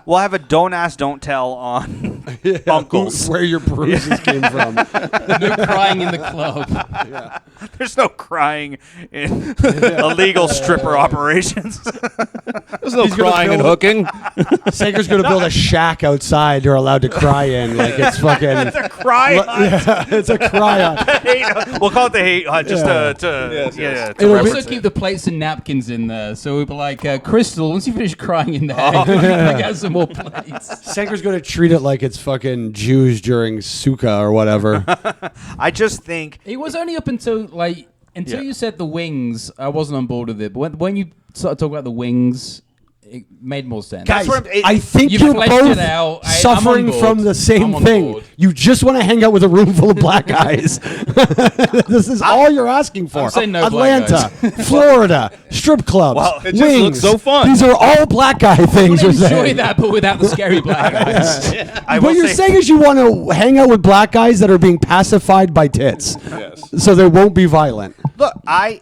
We'll have a don't ask, don't tell on uncles. Where your bruises came from. No crying in the club. Yeah. There's no crying in illegal stripper operations. There's no crying and hooking. Sanker's going to build a shack outside they're allowed to cry in. Like it's fucking... It's a cry hut. Yeah, it's a cry hut. We'll call it the hate hut just to It'll also keep the plates and napkins in there. So we'll be like, Crystal, once you finish crying in there, you can get some more plates. Sanker's going to treat it like it's fucking Jews during Sukkah or whatever. I just think... It was only up until you said the wings, I wasn't on board with it. But when you started talking about the wings... It made more sense. Guys, I think you're both suffering from the same thing. You just want to hang out with a room full of black guys. This is all you're asking for. I'm saying no Atlanta, Florida, strip clubs, it wings. just looks so fun. These are all black guy things. I enjoy that, but without the scary black guys. What you're saying is you want to hang out with black guys that are being pacified by tits, so they won't be violent. Look,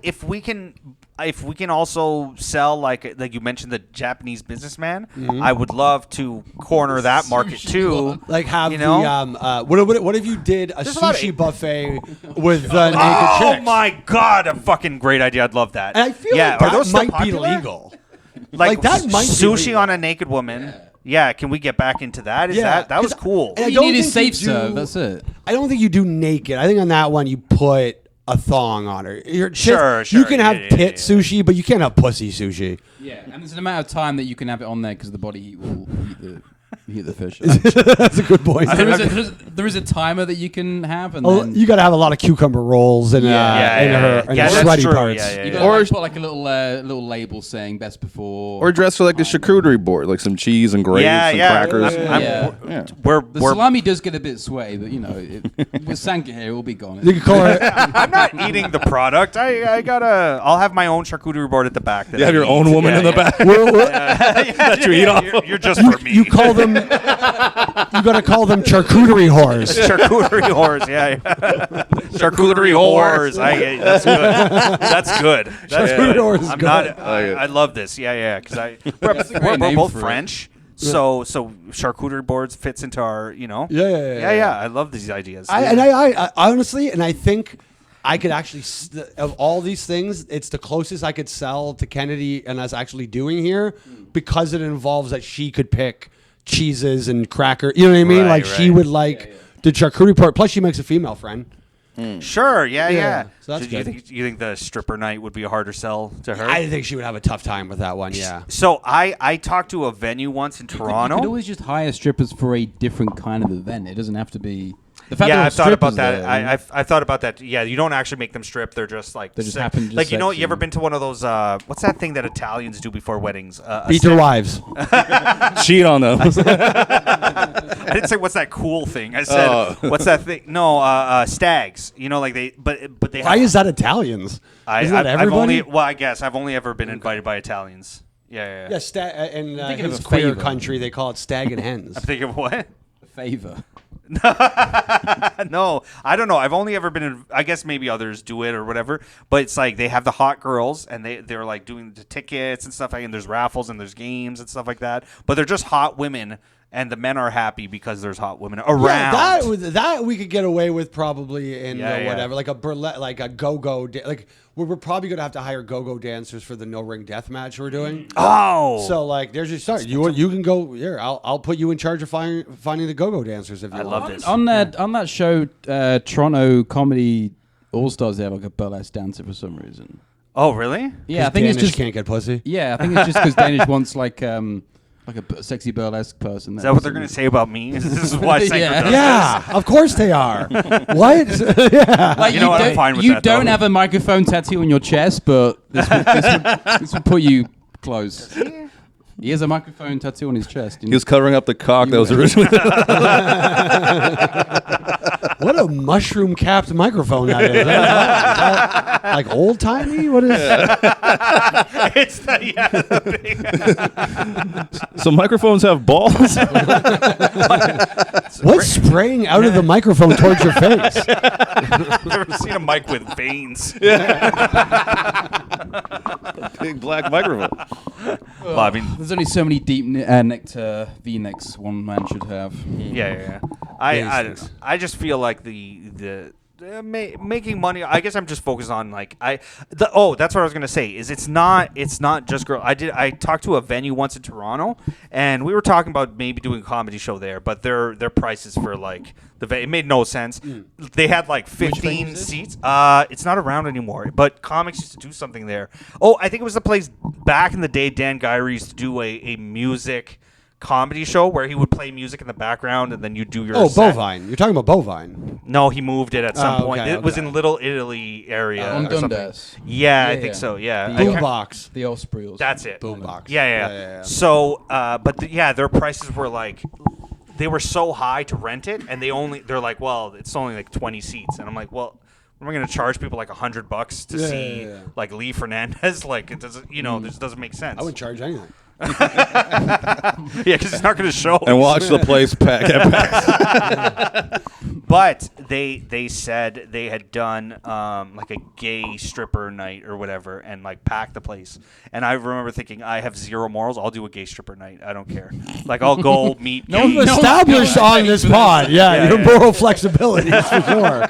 if we can also sell like you mentioned the Japanese businessman, I would love to corner that market too. Like have the what if you did a sushi buffet with naked chicks? Oh my god, a fucking great idea! I'd love that. And I feel like that those might be legal. Like that might be sushi legal. on a naked woman. Yeah, can we get back into that? That was cool. And All you need is safe serve. That's it. I don't think you do naked. I think on that one you put a thong on her. Sure. You can have tit sushi, but you can't have pussy sushi. Yeah, and there's an amount of time that you can have it on there because the body heat will heat the fish. That's a good point. There is a timer that you can have, and then you got to have a lot of cucumber rolls and her sweaty parts. You got to put like a little label saying best before. Or dress for like a charcuterie board, like some cheese and gravy, some crackers. The salami does get a bit sweaty, but with Sanka here, it will be gone. You can call it. I'm not eating the product. I'll have my own charcuterie board at the back. You have your own woman in the back. That you eat off. You're just for me. You call them. You got to call them charcuterie whores. Charcuterie whores, yeah. Charcuterie whores. That's good. Charcuterie whores is good. I love this. Yeah. Because we're both French. So charcuterie boards fits into our, Yeah. I love these ideas. I honestly, and I think I could actually, of all these things, it's the closest I could sell to Kennedy and us actually doing here because it involves that she could pick cheeses and cracker. You know what I mean? Like she would like the charcuterie part. Plus, she makes a female friend. Sure, yeah. So that's you good. think the stripper night would be a harder sell to her? I think she would have a tough time with that one. Yeah. So I talked to a venue once in Toronto. You could always just hire strippers for a different kind of event. It doesn't have to be. The fact Yeah, that I've thought about that. there, I thought about that. Yeah, you don't actually make them strip. They're just like They just happen to just like you know. sex You ever and- been to one of those? What's that thing that Italians do before weddings? Beat their wives. Cheat on them. I didn't say what's that cool thing. I said what's that thing? No, stags. You know, like they but they. Why is that Italians? Isn't that everybody? I guess I've only ever been invited by Italians. Yeah. Yeah, in thinking of his a queer favor. country, they call it stag and hens. I'm thinking of what? A favor. No, I don't know. I've only ever been in, I guess maybe others do it or whatever, but it's like they have the hot girls and they're like doing the tickets and stuff, and there's raffles and there's games and stuff like that, but they're just hot women and the men are happy because there's hot women around. Yeah, that we could get away with probably in Yeah. whatever, like a burlesque, like a go-go, like we're probably gonna have to hire go-go dancers for the no ring death match we're doing. Oh, So like, there's your start. You can go here. I'll put you in charge of finding the go-go dancers if you I want. love this. On that show, Toronto Comedy All Stars, they have like a burlesque dancer for some reason. Oh, really? Yeah, I think Danish it's just can't get pussy. Yeah, I think it's just because Danish wants like a sexy burlesque person. Is that what they're going to say about me? This is why Sanker Yeah. does Yeah, of course they are. What? Yeah. Like You know what? I'm fine with you that, don't though. have a microphone tattoo on your chest, but this would put you close. He has a microphone tattoo on his chest. He was covering up the cock that was originally. What a mushroom capped microphone that is. Is that like old timey? What is? It's the So microphones have balls. What's spraying out of the microphone towards your face? I've never seen a mic with veins. Big black microphone. Well, I mean, There's only so many deep neck V-necks one man should have. yeah. I just feel like the making money. I guess I'm just focused on like that's what I was gonna say. Is it's not just girl. I talked to a venue once in Toronto, and we were talking about maybe doing a comedy show there, but their prices for like it made no sense. They had like 15 seats. It's not around anymore, but comics used to do something there. Oh, I think it was the place back in the day. Dan Geier used to do a music comedy show where he would play music in the background and then you do your set. Bovine. You're talking about Bovine. No, he moved it at some point. okay, It was okay. in Little Italy area On or something. Dundas. Yeah, I think so. Yeah, I can't- Boombox. The Osprey. that's it. Boombox. Yeah. So, their prices were like, they were so high to rent it, and they're like, well, it's only like 20 seats, and I'm like, well, am I going to charge people like $100 to see like Lee Fernandez? Like it doesn't, this doesn't make sense. I wouldn't charge anything. Yeah, because it's not going to show. And watch the place pack. But they said they had done like a gay stripper night or whatever, and like packed the place. And I remember thinking, I have zero morals. I'll do a gay stripper night. I don't care. Like I'll go meet. gays. Established on this pod. Yeah, your moral flexibility for sure.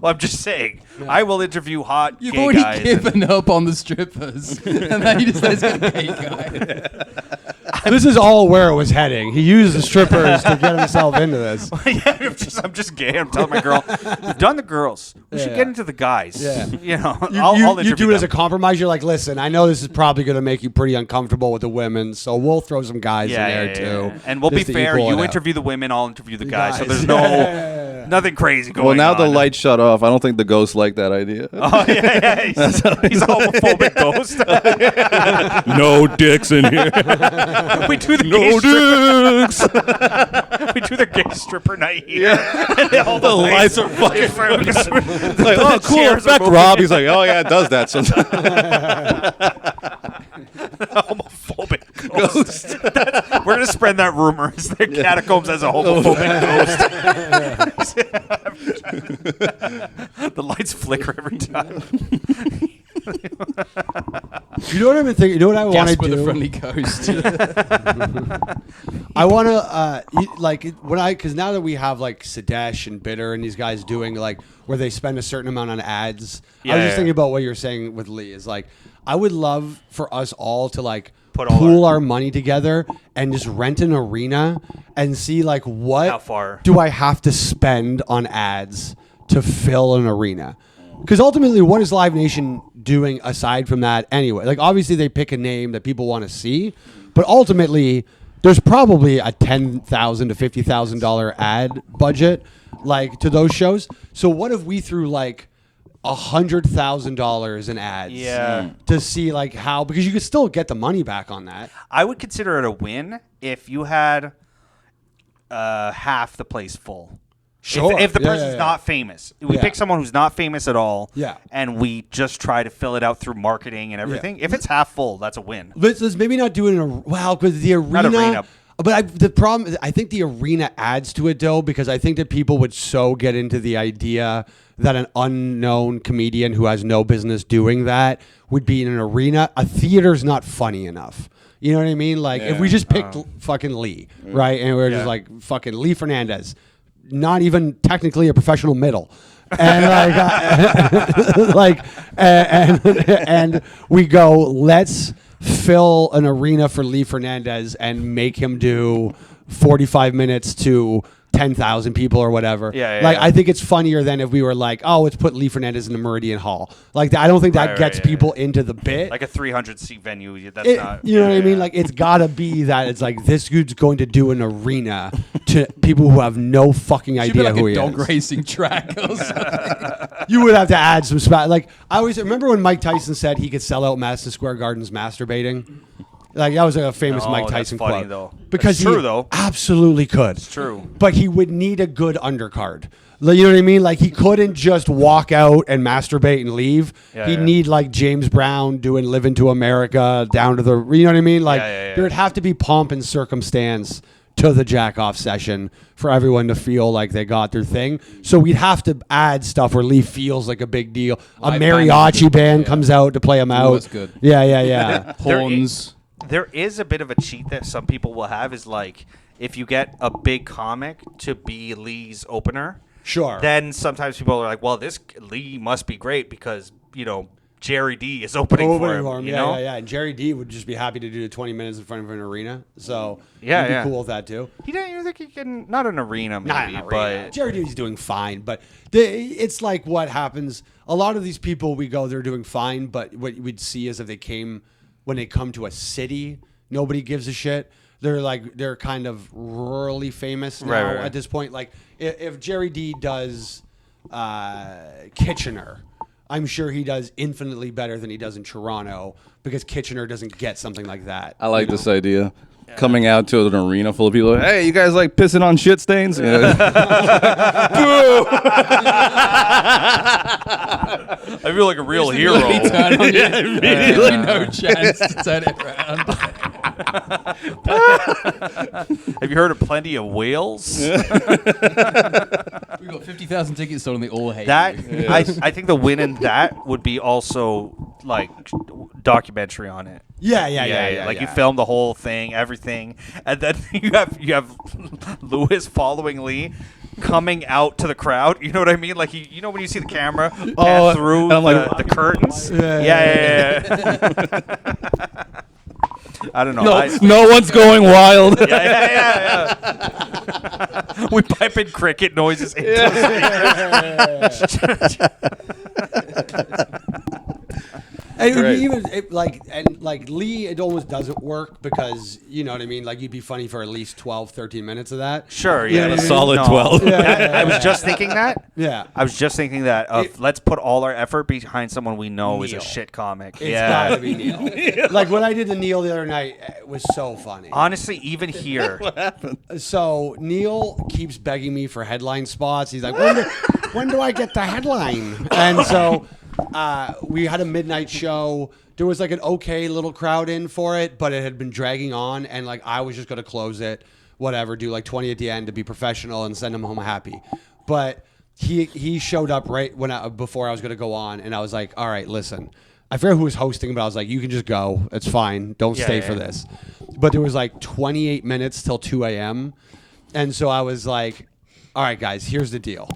Well, I'm just saying, I will interview hot You've gay already guys. given up on the strippers, and then you just let us get a gay guy. This is all where it was heading. He used the strippers to get himself into this. Yeah, I'm just gay. I'm telling my girl, we've done the girls. We should get into the guys. Yeah. I'll You interview do it as a them. compromise. You're like, listen, I know this is probably going to make you pretty uncomfortable with the women, so we'll throw some guys in there too. And we'll be just to fair. equal it You out. interview the women, I'll interview the guys. So guys. there's nothing crazy going Well, now on. the lights shut off. I don't think the ghost liked that idea. Oh yeah. He's a homophobic ghost. No dicks in here. We do the No gay dicks. we do the gay stripper night here. Yeah. All The lights are fucking. It's like, oh, cool chairs are effect, moving. Rob. He's like, oh yeah, it does that sometimes. homophobic ghost. We're gonna spread that rumor. It's the catacombs as a homophobic ghost. The lights flicker every time. You know what I've been thinking? You know what I want to Gasper do? the Friendly Ghost. I want to because now that we have like Sadesh and Bitter and these guys doing like where they spend a certain amount on ads. I was just thinking about what you're saying with Lee is like I would love for us all to like pool our money together and just rent an arena and see like how far do I have to spend on ads to fill an arena. Because ultimately, what is Live Nation doing aside from that anyway? Like, obviously, they pick a name that people want to see, but ultimately, there's probably a $10,000 to $50,000 ad budget, like, to those shows. So what if we threw, like, $100,000 in ads to see, like, how... Because you could still get the money back on that. I would consider it a win if you had half the place full. Sure. If the person's not famous. We pick someone who's not famous at all, and we just try to fill it out through marketing and everything. If it's half full, that's a win. Let's maybe not do it in a... Wow, because the arena... Not arena. But the problem is, I think the arena adds to it, though, because I think that people would so get into the idea that an unknown comedian who has no business doing that would be in an arena. A theater's not funny enough. You know what I mean? Like, if we just picked fucking Lee, right? And we were just like, fucking Lee Fernandez... Not even technically a professional middle, and and we go. Let's fill an arena for Lee Fernandez and make him do 45 minutes to 10,000 people or whatever. I think it's funnier than if we were like, oh, let's put Lee Fernandez in the Meridian Hall. Like, I don't think that gets people into the bit. Like a 300-seat venue. That's not. You know what I mean? Like, it's got to be that it's like this dude's going to do an arena to people who have no fucking idea like who a he dog is. racing track or something. You would have to add some spot. Like, I always remember when Mike Tyson said he could sell out Madison Square Gardens masturbating. Like, that was a famous Mike Tyson that's funny, quote. though. Because it's true, he though. absolutely could. It's true. But he would need a good undercard. You know what I mean? Like, he couldn't just walk out and masturbate and leave. He'd need, like, James Brown doing Living to America down to the... You know what I mean? Like, there would have to be pomp and circumstance to the jack-off session for everyone to feel like they got their thing. So we'd have to add stuff where Lee feels like a big deal. A mariachi band comes out to play him out. That's good. Yeah. Horns. There is a bit of a cheat that some people will have is like if you get a big comic to be Lee's opener, then sometimes people are like, well, this Lee must be great because, you know, Jerry D is opening for him. You know? And Jerry D would just be happy to do the 20 minutes in front of an arena. So he'd be cool with that too. You think he can, not an arena maybe, but Jerry D's doing fine. But it's like what happens. A lot of these people we go, they're doing fine. But what we'd see is if they came, when they come to a city, nobody gives a shit. They're kind of rurally famous now at this point. Like if Jerry D does Kitchener, I'm sure he does infinitely better than he does in Toronto because Kitchener doesn't get something like that. I like this idea. Coming out to an arena full of people, hey, you guys like pissing on shit stains? Boo! I feel like a real hero. Immediately. No chance to turn it around. Have you heard of Plenty of Whales? We've got 50,000 tickets sold and they all hate that. you. I think the win in that would be also like documentary on it. Yeah. Like you film the whole thing, everything, and then you have Lewis following Lee coming out to the crowd. You know what I mean? Like you know when you see the camera pan through the curtains. Yeah. I don't know. No one's going wild. Yeah. We pipe in cricket noises into the And Lee, it almost doesn't work because, you know what I mean? Like, you'd be funny for at least 12, 13 minutes of that. Sure, You know yeah. what I mean? Solid 12. I was just thinking that. Yeah. I was just thinking that let's put all our effort behind someone we know is a shit comic. It's gotta be Neil. Like, when I did the Neil the other night, it was so funny. Honestly, even here. What happened? So, Neil keeps begging me for headline spots. He's like, when do I get the headline? And so... we had a midnight show. There was like an okay little crowd in for it, but it had been dragging on, and like I was just gonna close it, whatever, do like 20 at the end to be professional and send him home happy. But he showed up right before I was gonna go on, and I was like, all right, listen, I forget who was hosting, but I was like, you can just go. It's fine. Don't stay for this. But there was like 28 minutes till 2 a.m. And so I was like, all right, guys, here's the deal.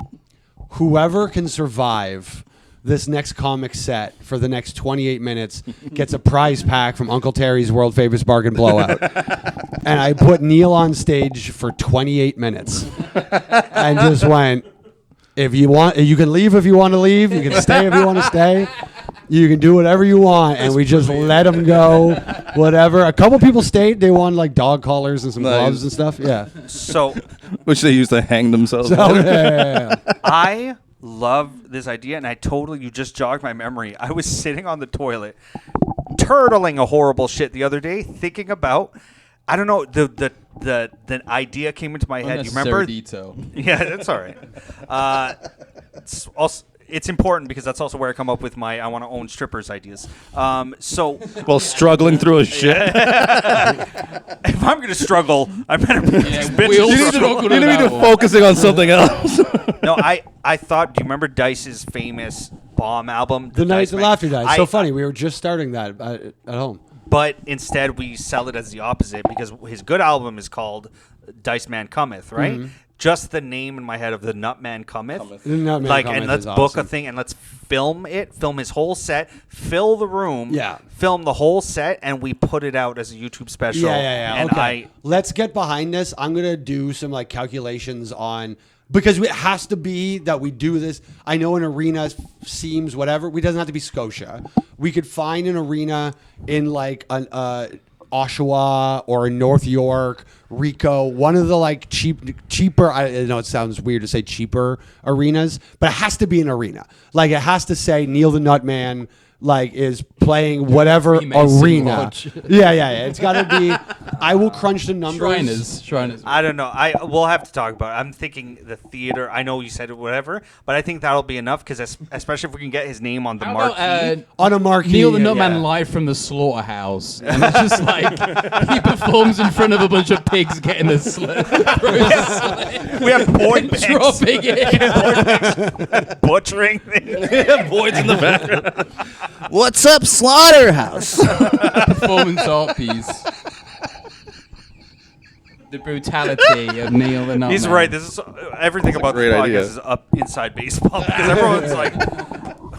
Whoever can survive this next comic set for the next 28 minutes gets a prize pack from Uncle Terry's World Famous Bargain Blowout. And I put Neil on stage for 28 minutes and just went, if you want, you can leave if you want to leave. You can stay if you want to stay. You can do whatever you want. And we just let them go, whatever. A couple people stayed. They won like dog collars and some gloves and stuff. Yeah. So, which they used to hang themselves. I love this idea, and you just jogged my memory. I was sitting on the toilet, turtling a horrible shit the other day, thinking about, I don't know, the idea came into my head. You remember? Detail. Yeah, that's all right. It's important because that's also where I come up with my I want to own strippers ideas. While struggling through a shit. If I'm going to struggle, I better be these bitches. You need to be focusing on something else. No, I thought, do you remember Dice's famous Bomb album? The Night the Laughter Died. So funny. We were just starting that at home. But instead we sell it as the opposite because his good album is called Dice Man Cometh, right? Mm-hmm. Just the name in my head of the Nutman Cometh. And let's book a thing and let's film his whole set, fill the room, film the whole set, and we put it out as a YouTube special. And okay. Let's get behind this. I'm going to do some like calculations on, because it has to be that we do this. I know an arena seems whatever. It doesn't have to be Scotia. We could find an arena in like Oshawa or in North York, Rico, one of the like cheaper, I know it sounds weird to say cheaper arenas, but it has to be an arena. Like it has to say Neil the Nutman like is playing whatever arena. Yeah. It's got to be. I will crunch the numbers. Shriners. I don't know. We'll have to talk about it. I'm thinking the theater. I know you said it, whatever, but I think that'll be enough because especially if we can get his name on the marquee. On a marquee. Neil the Nutman live from the slaughterhouse, and it's just like he performs in front of a bunch of pigs getting the We have Boyd Banks dropping it. Butchering things. Boyd's in the background. What's up, Slaughterhouse? Performance art piece. The brutality of Neil the Nutman. He's right. This is everything about this podcast is up inside baseball because everyone's like,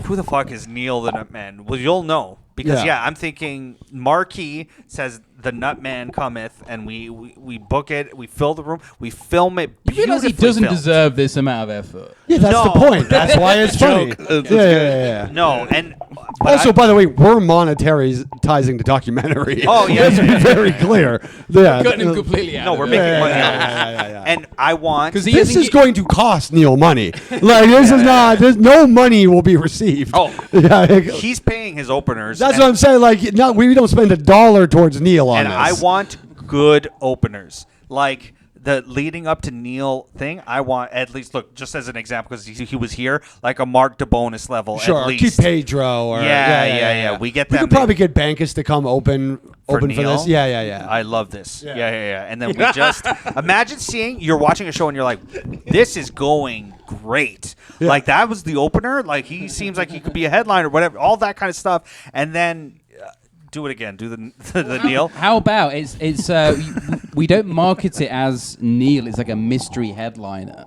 "Who the fuck is Neil the Nutman?" Well, you'll know because I'm thinking marquee says the Nutman cometh, and we book it, we fill the room, we film it. You realize he doesn't deserve this amount of effort. Yeah, that's the point. That's why it's funny. Yeah. No, and also, by the way, we're monetizing the documentary. Oh, yeah. Let's be very clear. Yeah. Cutting him completely out. No, we're making money on it. And I want... This is going to cost Neil money. Like, this is not... no money will be received. Oh, he's paying his openers. That's what I'm saying. Like, we don't spend $1 towards Neil on this. And I want good openers. Like... The leading up to Neil thing, I want at least look just as an example because he was here like a Mark DeBonis level sure, at least. Keep Pedro or yeah. We get them. We could probably get Bankus to come open for this. Yeah. I love this. Yeah. And then we just imagine you're watching a show and you're like, this is going great. Yeah. Like that was the opener. Like he seems like he could be a headliner or whatever. All that kind of stuff, and then. Do it again. Do the Neil. How about it's we don't market it as Neil. It's like a mystery headliner.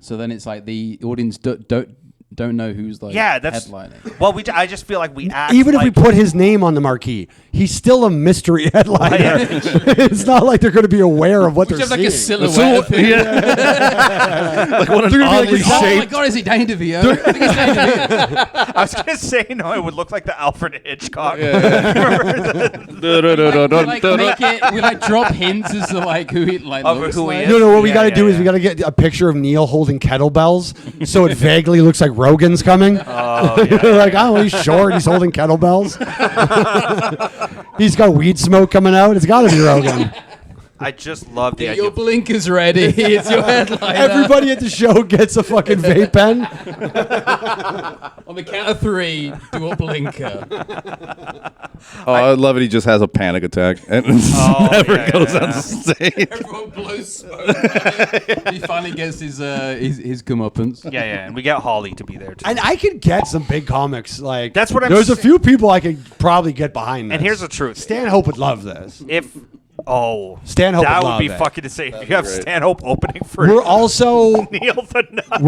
So then it's like the audience don't know who's like headlining. Well, I just feel like we act even if we put his name on the marquee, he's still a mystery headliner. It's not like they're going to be aware of what they're seeing. Like a silhouette. Like what an oddly shaped. Oh my God, is he Danny DeVito? I think it's Danny DeVito. I was going to say no. It would look like the Alfred Hitchcock. We drop hints as to like who he like looks who like. He is. No. What we got to do is we got to get a picture of Neil holding kettlebells, so it vaguely looks like Rogan's coming. Like, he's short. He's holding kettlebells. He's got weed smoke coming out. It's got to be Rogan. I just love the Get idea. your blinkers ready. It's your headliner. Everybody at the show gets a fucking vape pen. On the count of 3, do a blinker. Oh, I love it. He just has a panic attack and never goes on stage. Everyone blows smoke. He finally gets his comeuppance. Yeah, and we get Holly to be there too. And I could get some big comics. Like That's what I'm There's a saying. few people I could probably get behind this. And here's the truth. Stanhope would love this. Stanhope that would would be love it. fucking insane. If you have Stanhope opening for We're also Neil the Nut.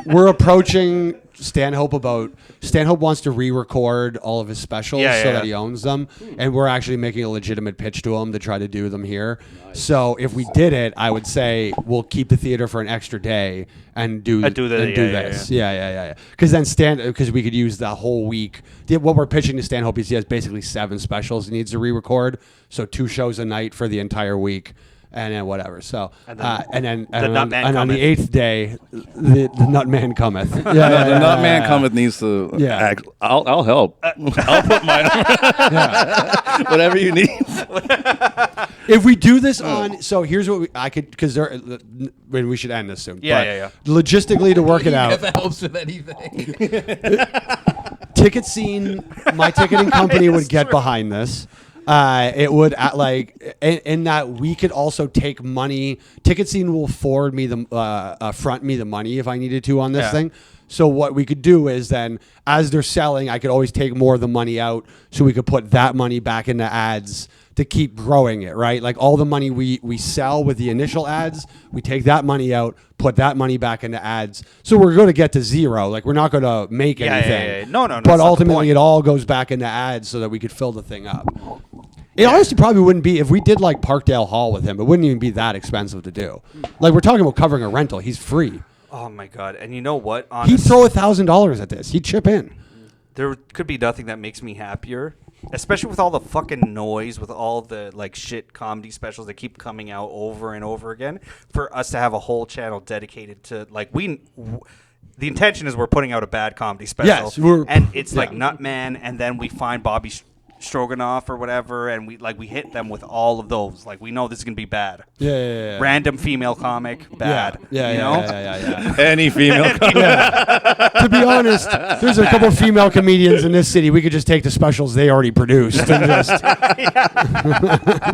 we're approaching Stanhope about Stanhope wants to re-record all of his specials so that he owns them, and we're actually making a legitimate pitch to him to try to do them here. Nice. So if we did it, I would say we'll keep the theater for an extra day and do this. Yeah. Because then because we could use the whole week. What we're pitching to Stanhope is he has basically 7 specials he needs to re-record, so 2 shows a night for the entire week. And then whatever. So and then on the 8th day, the nut man cometh. The nut man cometh needs to. Yeah. Act. I'll help. I'll put my whatever you need. If we do this on, so here's what I could because we should end this soon. Yeah. Logistically, to work it out, Never helps with anything. Ticket Scene, my ticketing company would get behind this. It would in that we could also take money. Ticket Scene will forward me front me the money if I needed to on this thing. So what we could do is then, as they're selling, I could always take more of the money out, so we could put that money back into ads to keep growing it, right? Like all the money we sell with the initial ads, we take that money out, put that money back into ads. So we're going to get to zero. Like we're not going to make anything. No. But ultimately, it all goes back into ads so that we could fill the thing up. It honestly probably wouldn't be, if we did like Parkdale Hall with him, it wouldn't even be that expensive to do. Like we're talking about covering a rental. He's free. Oh my God! And you know what? He'd throw $1,000 at this. He'd chip in. There could be nothing that makes me happier, especially with all the fucking noise, with all the like shit comedy specials that keep coming out over and over again. For us to have a whole channel dedicated to like the intention is we're putting out a bad comedy special, Yes, and it's like Nutman, and then we find Bobby Stroganoff or whatever, and we hit them with all of those. Like we know this is gonna be bad. Yeah. Random female comic, bad. Yeah. Any female comic. To be honest, there's a couple female comedians in this city. We could just take the specials they already produced and just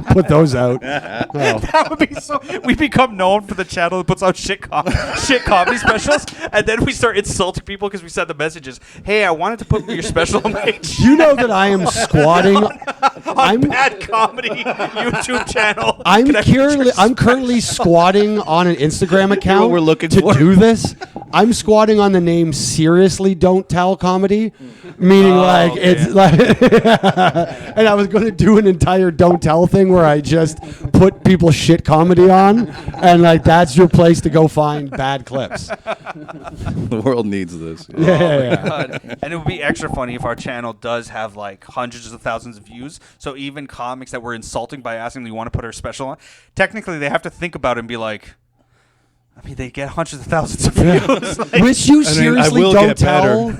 put those out. That would be so. We become known for the channel that puts out shit comedy specials, and then we start insulting people because we send the messages. Hey, I wanted to put your special on my You know that I am squatting on bad comedy YouTube channel. I'm currently squatting on an Instagram account we're looking to for. do this. I'm squatting on the name Seriously Don't Tell Comedy, meaning it's like, and I was going to do an entire Don't Tell thing where I just put people's shit comedy on, and like that's your place to go find bad clips. The world needs this. God. And it would be extra funny if our channel does have like hundreds of thousands of views. So even comics that we're insulting by asking them, you want to put our special on? Technically, they have to think about it and be like, I mean, they get hundreds of thousands of views. Which you seriously don't tell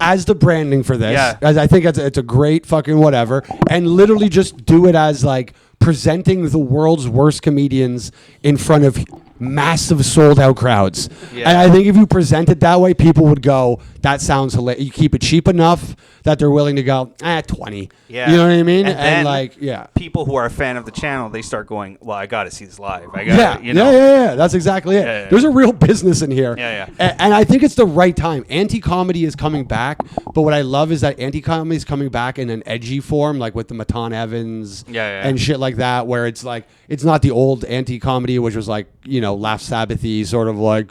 as the branding for this. Yeah. As I think it's a great fucking whatever. And literally just do it as like presenting the world's worst comedians in front of massive sold out crowds. Yeah. And I think if you present it that way, people would go, that sounds hilarious. You keep it cheap enough that they're willing to go, 20. Yeah. You know what I mean? And like, people who are a fan of the channel, they start going, well, I got to see this live. Yeah. That's exactly it. Yeah. There's a real business in here. Yeah. And I think it's the right time. Anti-comedy is coming back, but what I love is that anti-comedy is coming back in an edgy form, like with the Matan Evans and shit like that, where it's like, it's not the old anti-comedy, which was like, Laugh Sabbathy, sort of like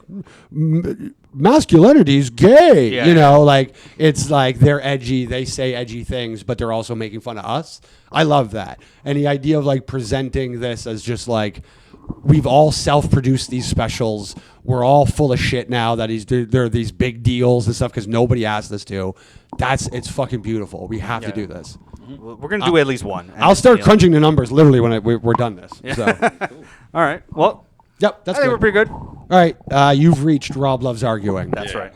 masculinity's gay, like it's like they're edgy, they say edgy things, but they're also making fun of us. I love that. And the idea of like presenting this as just like, we've all self-produced these specials, we're all full of shit now that there are these big deals and stuff because nobody asked us to. It's fucking beautiful. We have to do this. We're going to do at least one. I'll start crunching the numbers literally when we're done this. So. All right. Well, yep, that's I think good. we're pretty good. All right, you've reached Rob Loves Arguing. That's right.